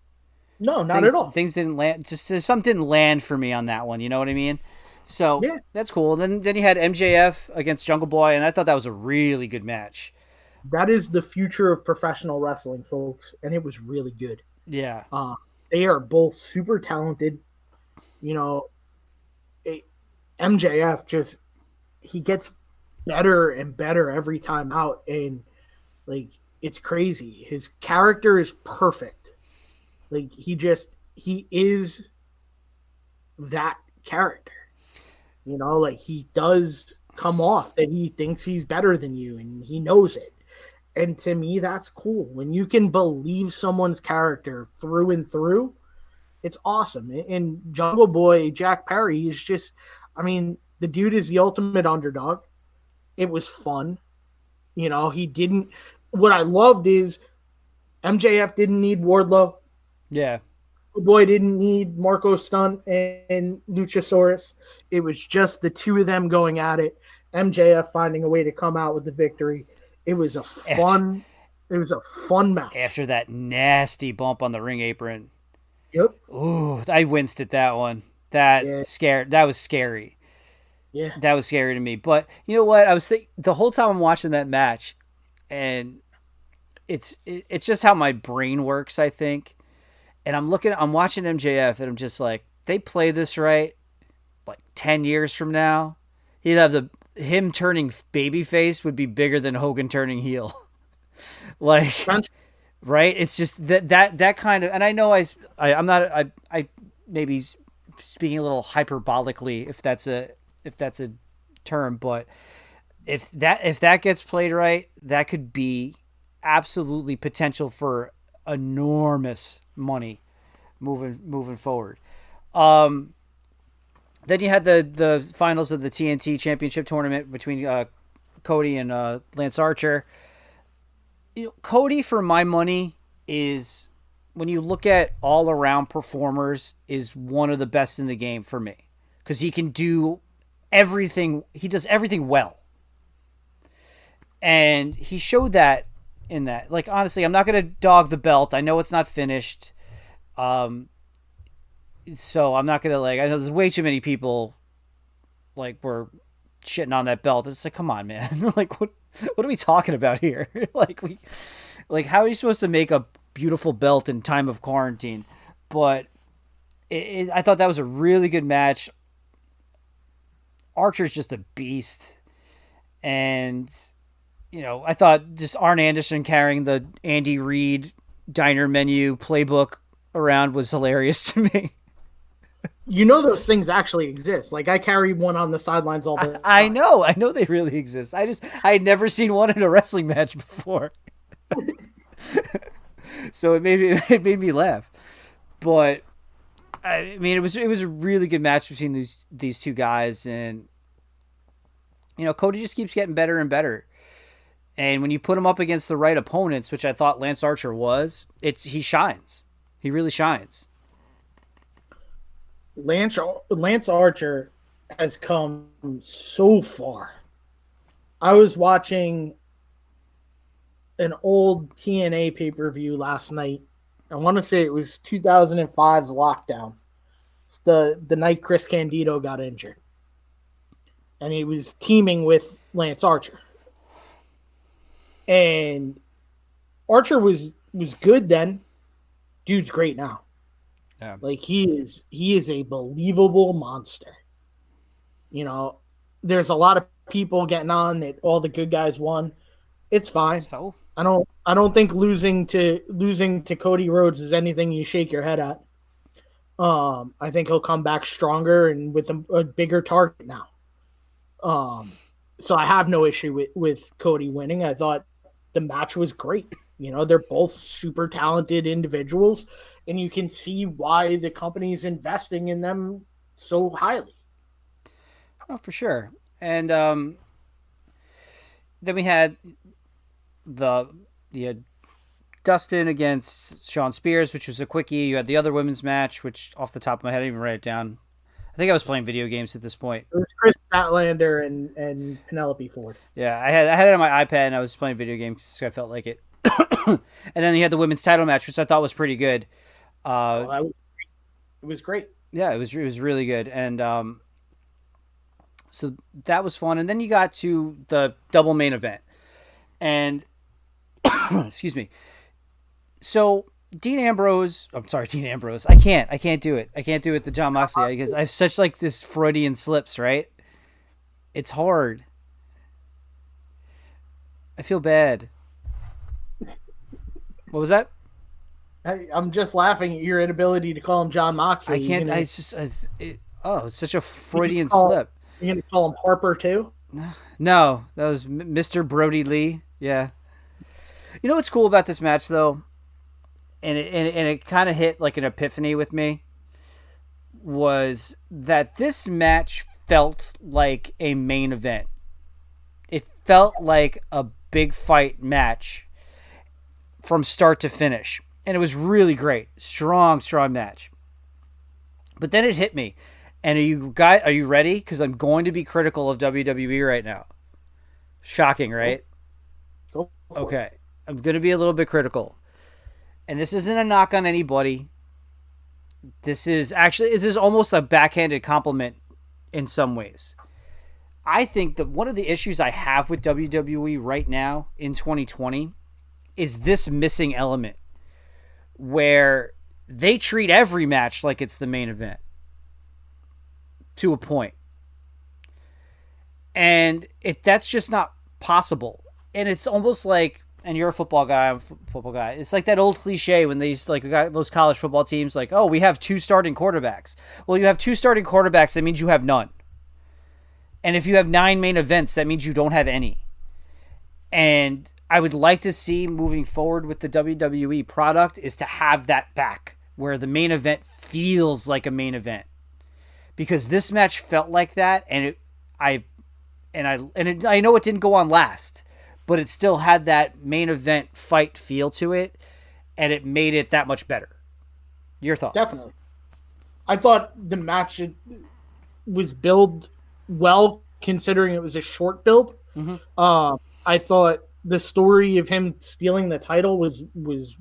No, not at all. Things didn't land. Just something didn't land for me on that one. You know what I mean? So yeah. That's cool. Then you had MJF against Jungle Boy, and I thought that was a really good match. That is the future of professional wrestling, folks, and it was really good. Yeah. They are both super talented. MJF he gets better and better every time out, and like it's crazy. His character is perfect. Like he is that character. Like he does come off that he thinks he's better than you, and he knows it. And to me, that's cool. When you can believe someone's character through and through, it's awesome. And Jungle Boy, Jack Perry, is the dude is the ultimate underdog. It was fun. What I loved is MJF didn't need Wardlow. Yeah. Boy didn't need Marco Stunt and Luchasaurus. It was just the two of them going at it. MJF finding a way to come out with the victory. It was a fun match. After that nasty bump on the ring apron. Yep. Ooh, I winced at that one. That was scary. Yeah. That was scary to me. But you know what? I was thinking the whole time I'm watching that match, and it's just how my brain works, I think. And I'm watching MJF, and I'm just like, they play this right, like 10 years from now, he'd have him turning babyface would be bigger than Hogan turning heel. Like, right? It's just that kind of, and I know I'm not, I maybe speaking a little hyperbolically, if that's a term, but if that gets played right, that could be absolutely potential for enormous money moving forward. Then you had the finals of the TNT Championship tournament between Cody and Lance Archer. Cody, for my money, is, when you look at all around performers, is one of the best in the game for me, because he can do everything. He does everything well, and he showed that in that. Like, honestly, I'm not going to dog the belt. I know it's not finished. So I'm not going to, like, I know there's way too many people like were shitting on that belt. It's like, come on, man. Like, what are we talking about here? like how are you supposed to make a beautiful belt in time of quarantine? But I thought that was a really good match. Archer's just a beast. And, I thought just Arn Anderson carrying the Andy Reid diner menu playbook around was hilarious to me. Those things actually exist. Like, I carry one on the sidelines all the time. I know they really exist. I had never seen one in a wrestling match before. So it made me laugh. But I mean, it was a really good match between these two guys, and Cody just keeps getting better and better. And when you put him up against the right opponents, which I thought Lance Archer was, he shines. He really shines. Lance Archer has come so far. I was watching an old TNA pay-per-view last night. I want to say it was 2005's Lockdown. It's the night Chris Candido got injured. And he was teaming with Lance Archer. And Archer was good then. Dude's great now. Yeah. Like, he is a believable monster. There's a lot of people getting on that all the good guys won. It's fine. So I don't think losing to Cody Rhodes is anything you shake your head at. I think he'll come back stronger and with a bigger target now. So I have no issue with Cody winning. I thought the match was great. They're both super talented individuals, and you can see why the company's investing in them so highly. Oh, for sure. And then we had you had Dustin against Shawn Spears, which was a quickie. You had the other women's match, which off the top of my head, I didn't even write it down. I think I was playing video games at this point. It was Chris Statlander and Penelope Ford. Yeah, I had it on my iPad, and I was playing video games because I felt like it. And then you had the women's title match, which I thought was pretty good. It was great. Yeah, it was really good. And so that was fun. And then you got to the double main event. And, excuse me. So Dean Ambrose. I can't do it. I can't do it to Jon Moxley. I have such like this Freudian slips, right? It's hard. I feel bad. What was that? I'm just laughing at your inability to call him Jon Moxley. I can't. It's such a Freudian slip. You're going to call him Harper too? No, that was Mr. Brody Lee. Yeah. You know what's cool about this match though, and it kind of hit like an epiphany with me, was that this match felt like a main event. It felt like a big fight match from start to finish. And it was really great. Strong match. But then it hit me. And are you ready? Because I'm going to be critical of WWE right now. Shocking, right? Go okay. I'm going to be a little bit critical. And this isn't a knock on anybody. This is almost a backhanded compliment in some ways. I think that one of the issues I have with WWE right now in 2020 is this missing element where they treat every match like it's the main event to a point. And that's just not possible. And it's almost like, and you're a football guy, I'm a football guy. It's like that old cliche when they used to, like, we got those college football teams like, oh, we have 2 starting quarterbacks. Well, you have 2 starting quarterbacks, that means you have none. And if you have 9 main events, that means you don't have any. And I would like to see moving forward with the WWE product is to have that back where the main event feels like a main event. Because this match felt like that, and I know it didn't go on last, but it still had that main event fight feel to it, and it made it that much better. Your thoughts? Definitely. I thought the match was billed well, considering it was a short build. Mm-hmm. I thought the story of him stealing the title was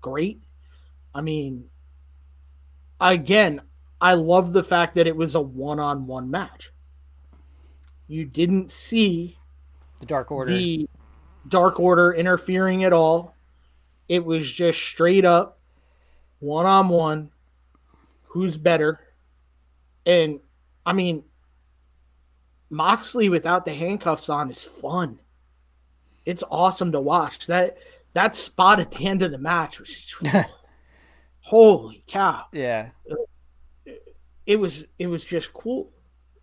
great. I mean, again, I love the fact that it was a one-on-one match. You didn't see the Dark Order interfering at all. It was just straight up one-on-one. Who's better? And I mean, Moxley without the handcuffs on is fun. It's awesome to watch. That spot at the end of the match was just, holy cow. Yeah. It was just cool.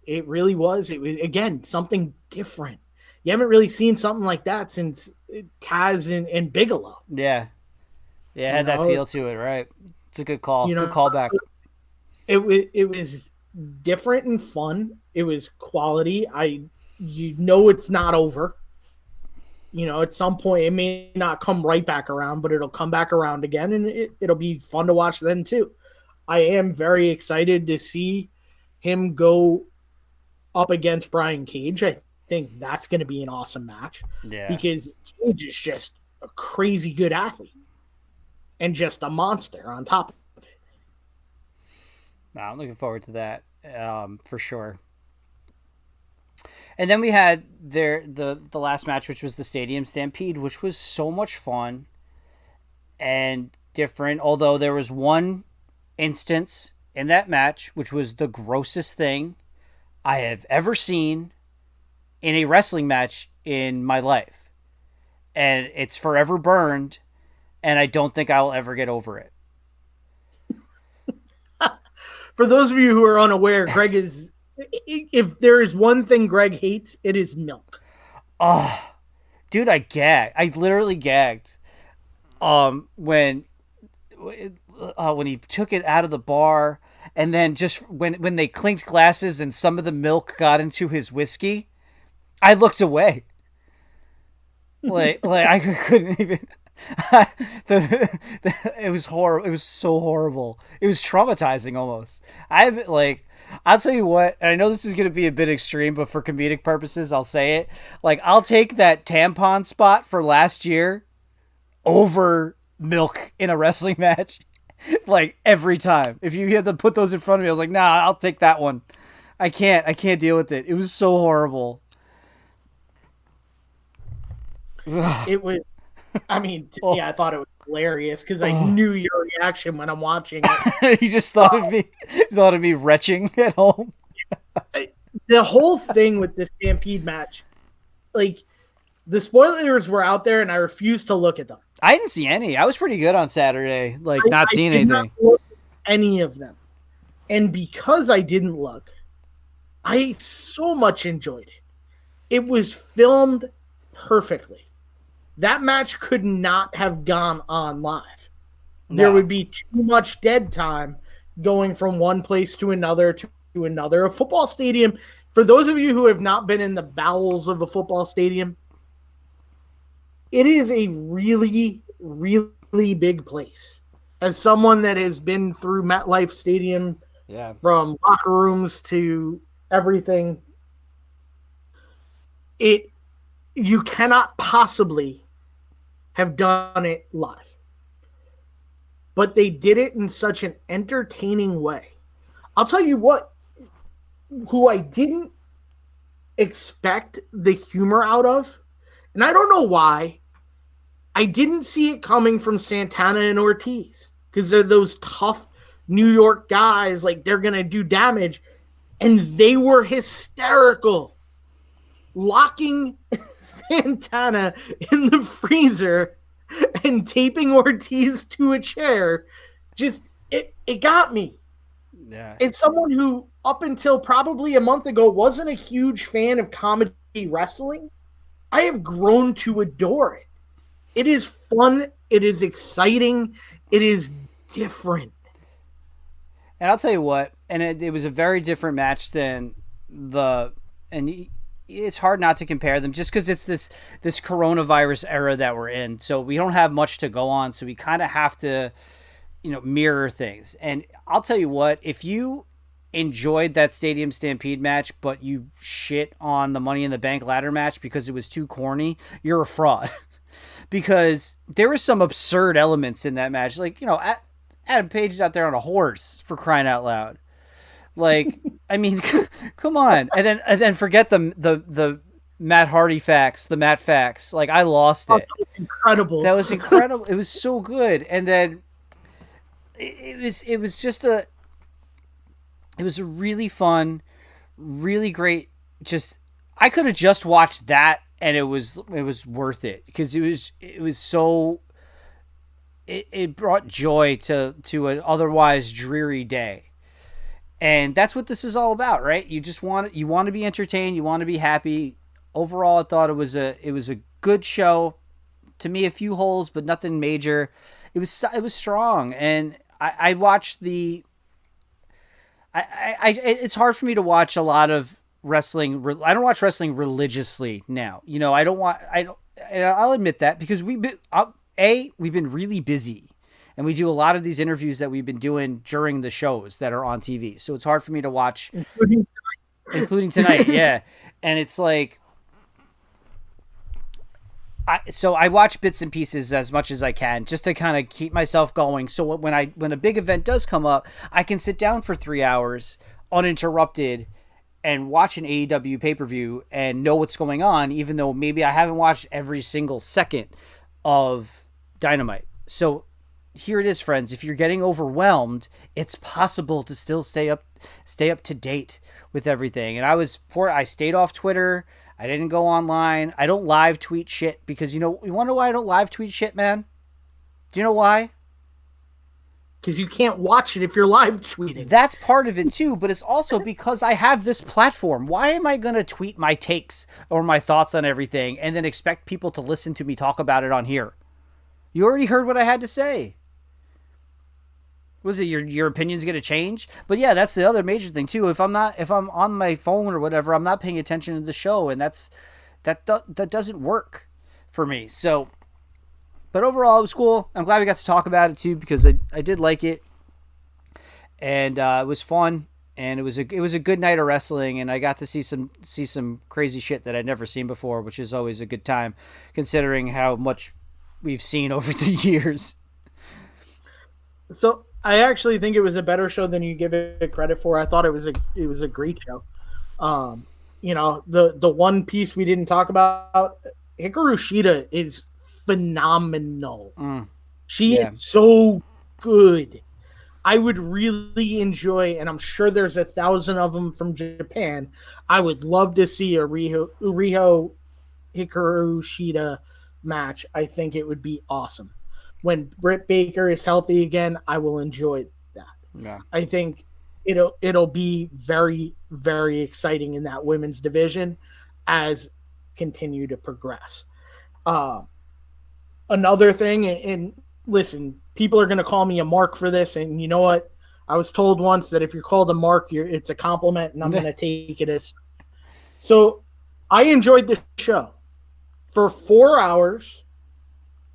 It really was. It was, again, something different. You haven't really seen something like that since Taz and Bigelow. Yeah. Yeah, it had that feel to it, right? It's a good call. Good callback. It was different and fun. It was quality. It's not over. At some point it may not come right back around, but it'll come back around again, and it'll be fun to watch then too. I am very excited to see him go up against Brian Cage. I think that's going to be an awesome match. Yeah. Because Cage is just a crazy good athlete and just a monster on top of it. No, I'm looking forward to that for sure. And then we had the last match, which was the Stadium Stampede, which was so much fun and different. Although there was one instance in that match, which was the grossest thing I have ever seen in a wrestling match in my life. And it's forever burned, and I don't think I'll ever get over it. For those of you who are unaware, Greg is... If there is one thing Greg hates, it is milk. Oh, dude, I gagged. I literally gagged. When he took it out of the bar, and then just when they clinked glasses and some of the milk got into his whiskey, I looked away. Like I couldn't even. It was horrible. It was so horrible. It was traumatizing almost. I'll tell you what, and I know this is going to be a bit extreme, but for comedic purposes, I'll say it. I'll take that tampon spot for last year over milk in a wrestling match. Every time. If you had to put those in front of me, I was like, nah, I'll take that one. I can't deal with it. It was so horrible. It was, I mean, to me, I thought it was hilarious because I knew your reaction when I'm watching it. You just thought of me retching at home. The whole thing with the Stampede match, the spoilers were out there, and I refused to look at them. I didn't see any. I was pretty good on Saturday, not seeing anything. Not look at any of them, and because I didn't look, I so much enjoyed it. It was filmed perfectly. That match could not have gone on live. No. There would be too much dead time going from one place to another to another. A football stadium, for those of you who have not been in the bowels of a football stadium, it is a really, really big place. As someone that has been through MetLife Stadium, from locker rooms to everything, you cannot possibly have done it live. But they did it in such an entertaining way. I'll tell you what, who I didn't expect the humor out of. And I don't know why. I didn't see it coming from Santana and Ortiz because they're those tough New York guys. Like, they're going to do damage. And they were hysterical. Locking Santana in the freezer and taping Ortiz to a chair. Just, it got me. Yeah. It's someone who, up until probably a month ago, wasn't a huge fan of comedy wrestling. I have grown to adore it. It is fun. It is exciting. It is different. And I'll tell you what, and it was a very different match than and it's hard not to compare them just because it's this coronavirus era that we're in. So we don't have much to go on. So we kind of have to, mirror things. And I'll tell you what, if you enjoyed that Stadium Stampede match, but you shit on the Money in the Bank ladder match because it was too corny, you're a fraud. Because there were some absurd elements in that match. Like, Adam Page is out there on a horse, for crying out loud. Like, I mean, come on. And then forget the Matt Hardy facts, the Matt facts. Like, I lost it. Oh, incredible. That was incredible. It was so good. And then it was a really fun, really great. I could have just watched that and it was worth it because it brought joy to an otherwise dreary day. And that's what this is all about, right? You want to be entertained, you want to be happy. Overall, I thought it was a good show. To me, a few holes, but nothing major. It was strong, and I watched the. It's hard for me to watch a lot of wrestling. I don't watch wrestling religiously now. I'll admit that because we've been really busy. And we do a lot of these interviews that we've been doing during the shows that are on TV. So it's hard for me to watch. Including tonight, yeah. And it's like... I watch bits and pieces as much as I can just to kind of keep myself going. So when a big event does come up, I can sit down for 3 hours uninterrupted and watch an AEW pay-per-view and know what's going on, even though maybe I haven't watched every single second of Dynamite. So... here it is, friends. If you're getting overwhelmed, it's possible to still stay up to date with everything. And I stayed off Twitter. I didn't go online. I don't live tweet shit because you want to know why I don't live tweet shit, man? Do you know why? Because you can't watch it if you're live tweeting. That's part of it too, but it's also because I have this platform. Why am I going to tweet my takes or my thoughts on everything and then expect people to listen to me talk about it on here? You already heard what I had to say. Was it your opinion's going to change? But yeah, that's the other major thing too. If I'm on my phone or whatever, I'm not paying attention to the show, and that doesn't work for me. So, but overall, it was cool. I'm glad we got to talk about it too because I did like it, and it was fun, and it was a good night of wrestling, and I got to see some crazy shit that I'd never seen before, which is always a good time, considering how much we've seen over the years. So. I actually think it was a better show than you give it credit for. I thought it was a great show. The one piece we didn't talk about, Hikaru Shida is phenomenal. She is so good. I would really enjoy, and I'm sure there's 1,000 of them from Japan. I would love to see a Riho Hikaru Shida match. I think it would be awesome. When Britt Baker is healthy again, I will enjoy that. Yeah. I think it'll be very, very exciting in that women's division as continue to progress. Another thing, and listen, people are going to call me a mark for this, and you know what? I was told once that if you're called a mark, it's a compliment, and I'm going to take it as. So I enjoyed the show. For 4 hours,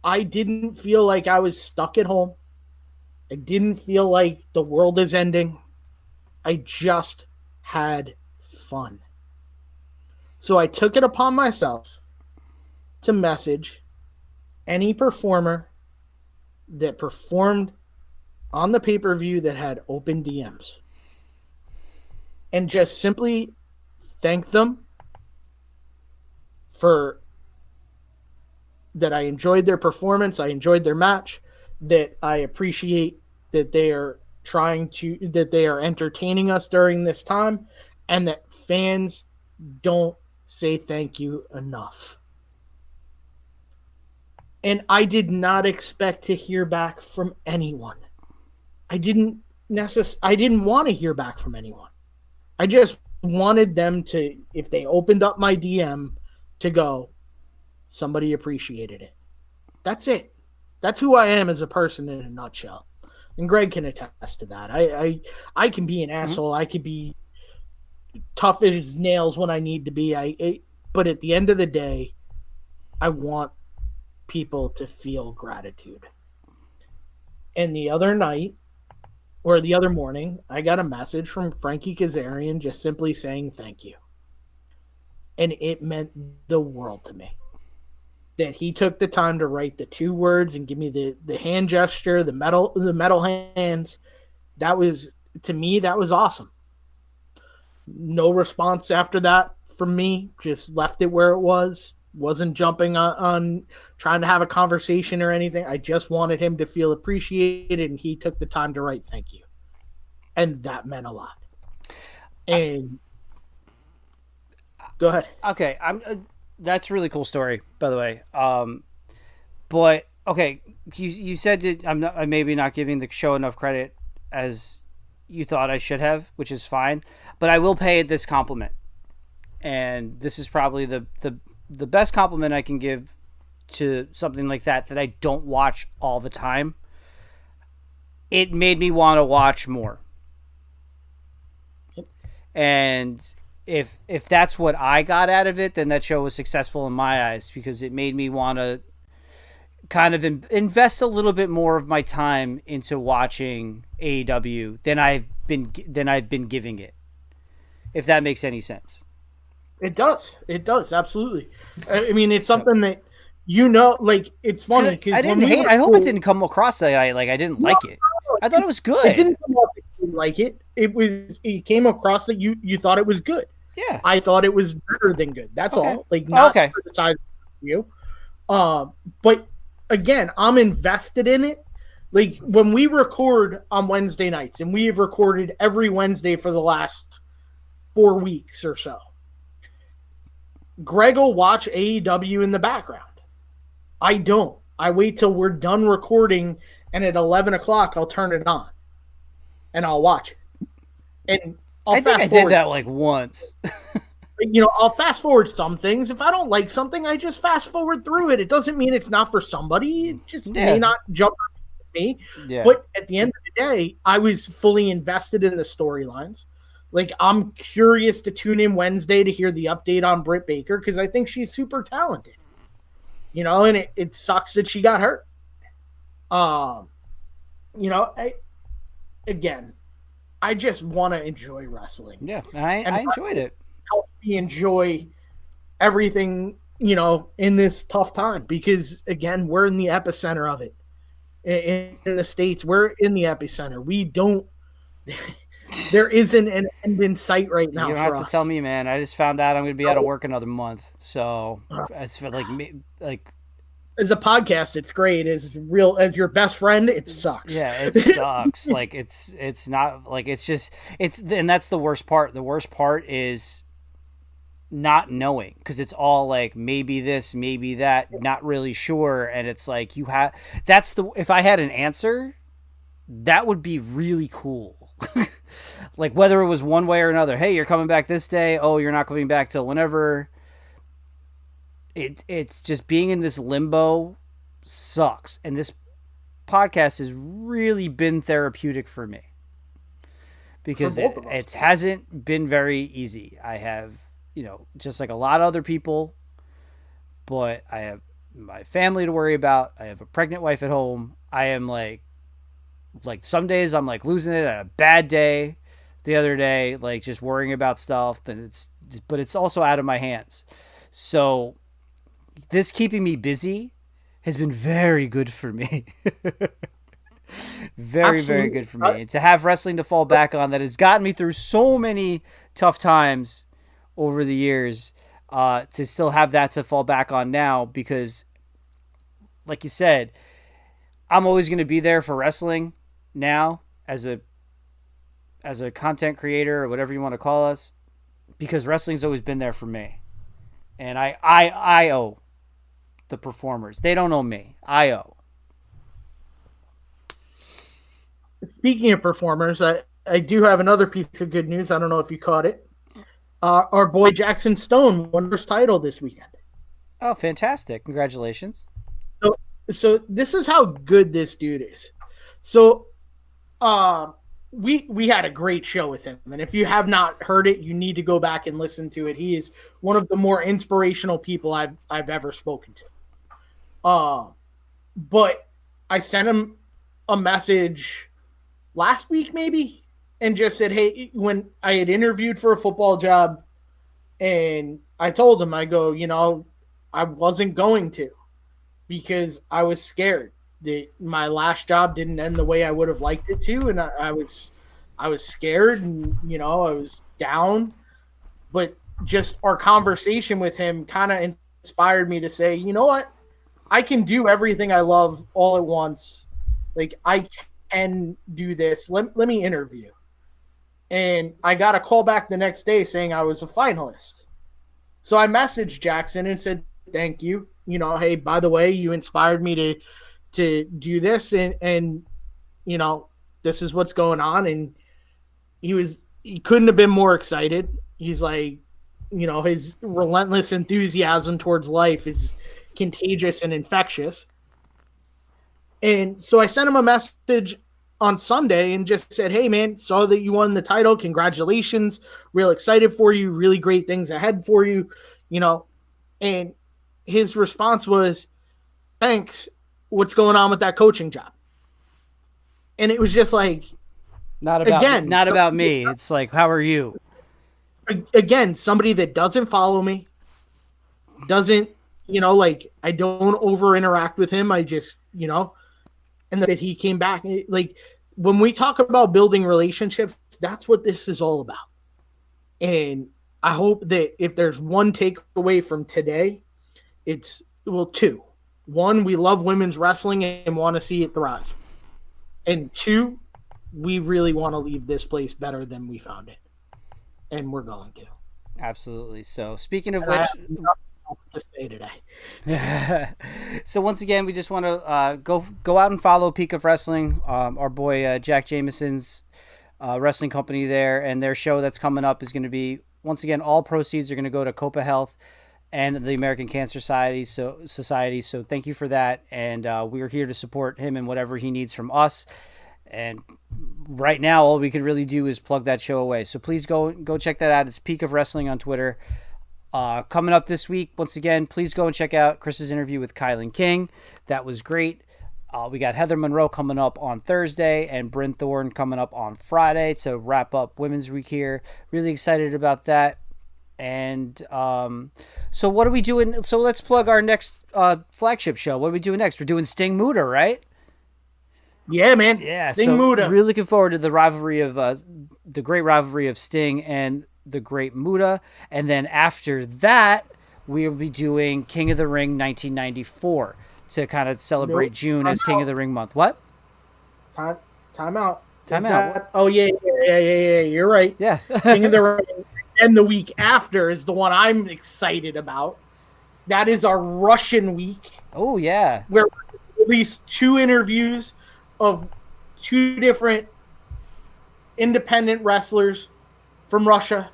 I didn't feel like I was stuck at home. I didn't feel like the world is ending. I just had fun. So I took it upon myself to message any performer that performed on the pay-per-view that had open DMs. And just simply thank them for that I enjoyed their performance, I enjoyed their match, that I appreciate that they are that they are entertaining us during this time, and that fans don't say thank you enough. And I did not expect to hear back from anyone. I didn't want to hear back from anyone. I just wanted them to, if they opened up my DM, to go, somebody appreciated it. That's it. That's who I am as a person in a nutshell. And Greg can attest to that. I can be an asshole. I can be tough as nails when I need to be. But at the end of the day, I want people to feel gratitude. And the other night, or the other morning, I got a message from Frankie Kazarian just simply saying thank you. And it meant the world to me. That he took the time to write the 2 words and give me the hand gesture, the metal hands. That was, to me, that was awesome. No response after that from me. Just left it where it was. Wasn't jumping on trying to have a conversation or anything. I just wanted him to feel appreciated, and he took the time to write thank you. And that meant a lot. And go ahead. Okay, that's a really cool story, by the way. But okay, you said that I'm maybe not giving the show enough credit as you thought I should have, which is fine. But I will pay it this compliment, and this is probably the best compliment I can give to something like that I don't watch all the time. It made me want to watch more. And if that's what I got out of it, then that show was successful in my eyes, because it made me want to kind of invest a little bit more of my time into watching AEW than I've been giving it. If that makes any sense. It does. It does. Absolutely. I mean, it's something that, like, it's funny because I didn't hate. I hope it didn't come across that I didn't like it. I thought it was good. It didn't come off that you didn't like it. It came across that you thought it was good. Yeah. I thought it was better than good. That's okay. all. Like, not criticizing you. But again, I'm invested in it. Like, when we record on Wednesday nights, and we have recorded every Wednesday for the last 4 weeks or so, Greg will watch AEW in the background. I don't. I wait till we're done recording, and at 11 o'clock, I'll turn it on, and I'll watch it. And I think I did that like once. I'll fast forward some things. If I don't like something, I just fast forward through it. It doesn't mean it's not for somebody. It just may not jump at me. Yeah. But at the end of the day, I was fully invested in the storylines. Like, I'm curious to tune in Wednesday to hear the update on Britt Baker, because I think she's super talented. And it sucks that she got hurt. I just want to enjoy wrestling. Yeah, I enjoyed it. Help me enjoy everything, in this tough time, because, again, we're in the epicenter of it. In the States, we're in the epicenter. We don't... There isn't an end in sight right now. You don't have to tell me, man. I just found out I'm going to be out of work another month. So, as for as a podcast, it's great. As your best friend, it sucks. Yeah, it sucks. Like, it's not like and that's the worst part. The worst part is not knowing, because it's all like maybe this, maybe that, not really sure. And it's like if I had an answer, that would be really cool. Like, whether it was one way or another, hey, you're coming back this day, oh, you're not coming back till whenever. It's just being in this limbo sucks. And this podcast has really been therapeutic for me, because it hasn't been very easy. I have, just like a lot of other people, but I have my family to worry about. I have a pregnant wife at home. I am like some days I'm like losing it at a bad day. The other day, like, just worrying about stuff, but it's also out of my hands. So this keeping me busy has been very good for me. Very, very good for me. And to have wrestling to fall back on that has gotten me through so many tough times over the years. to still have that to fall back on now, because like you said, I'm always going to be there for wrestling now as a content creator or whatever you want to call us, because wrestling's always been there for me. And I owe the performers. They don't owe me. I owe. Speaking of performers, I do have another piece of good news. I don't know if you caught it. Our boy Jackson Stone won his title this weekend. Oh, fantastic. Congratulations. So this is how good this dude is. So we had a great show with him. And if you have not heard it, you need to go back and listen to it. He is one of the more inspirational people I've ever spoken to. But I sent him a message last week maybe, and just said, hey, when I had interviewed for a football job, and I told him, I go, I wasn't going to, because I was scared that my last job didn't end the way I would have liked it to. And I was scared, and, I was down, but just our conversation with him kind of inspired me to say, you know what? I can do everything I love all at once. Like, I can do this. Let me interview. And I got a call back the next day saying I was a finalist. So I messaged Jackson and said, thank you. Hey, by the way, you inspired me to do this, and this is what's going on. And he couldn't have been more excited. He's like, his relentless enthusiasm towards life is contagious and infectious. And so I sent him a message on Sunday and just said, hey man, saw that you won the title. Congratulations. Real excited for you. Really great things ahead for you. And his response was, thanks. What's going on with that coaching job? And it was just like, not about me. It's like, how are you? Again, somebody that doesn't follow me, doesn't, I don't over interact with him. I just, and that he came back. Like, when we talk about building relationships, that's what this is all about. And I hope that if there's one takeaway from today, it's, two. One, we love women's wrestling and want to see it thrive. And two, we really want to leave this place better than we found it. And we're going to. Absolutely. So, speaking of which, to say today. So once again, we just want to go out and follow Peak of Wrestling, our boy Jack Jameson's wrestling company there, and their show that's coming up is going to be, once again, all proceeds are going to go to Copa Health and the American Cancer Society. So thank you for that, and we're here to support him and whatever he needs from us. And right now, all we can really do is plug that show away. So please go check that out. It's Peak of Wrestling on Twitter. Coming up this week, once again, please go and check out Chris's interview with Kylan King. That was great. We got Heather Monroe coming up on Thursday and Bryn Thorne coming up on Friday to wrap up Women's Week here. Really excited about that. And so what are we doing? So let's plug our next flagship show. What are we doing next? We're doing Sting Muta, right? Yeah, man. Yeah, Sting Muta. Really looking forward to the rivalry of the great rivalry of Sting and the Great Muta. And then after that, we'll be doing King of the Ring 1994 to kind of celebrate June as King of the Ring month. What? Time out. Oh, yeah. You're right. Yeah. King of the Ring. And the week after is the one I'm excited about. That is our Russian week. Oh, yeah. Where we release 2 interviews of 2 different independent wrestlers from Russia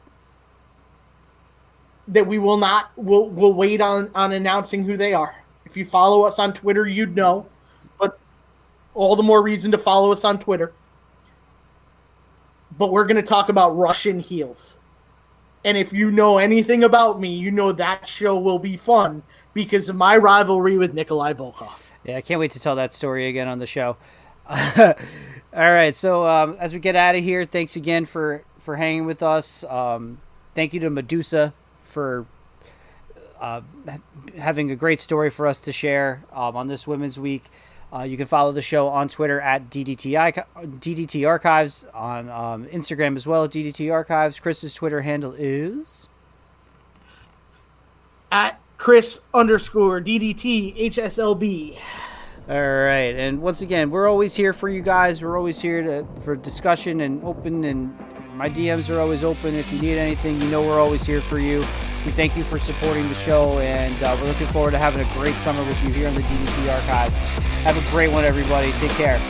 that we will not, we'll wait on announcing who they are. If you follow us on Twitter, you'd know, but all the more reason to follow us on Twitter. But we're going to talk about Russian heels. And if you know anything about me, you know that show will be fun because of my rivalry with Nikolai Volkov. Yeah, I can't wait to tell that story again on the show. All right, so as we get out of here, thanks again for hanging with us. Thank you to Madusa for having a great story for us to share on this Women's Week. You can follow the show on Twitter at DDT Archives, on Instagram as well at DDT Archives. Chris's Twitter handle is at Chris_DDT HSLB. All right, and once again, we're always here for you guys. We're always here for discussion and open, and my DMs are always open. If you need anything, you know we're always here for you. We thank you for supporting the show, and we're looking forward to having a great summer with you here on the DDT Archives. Have a great one, everybody. Take care.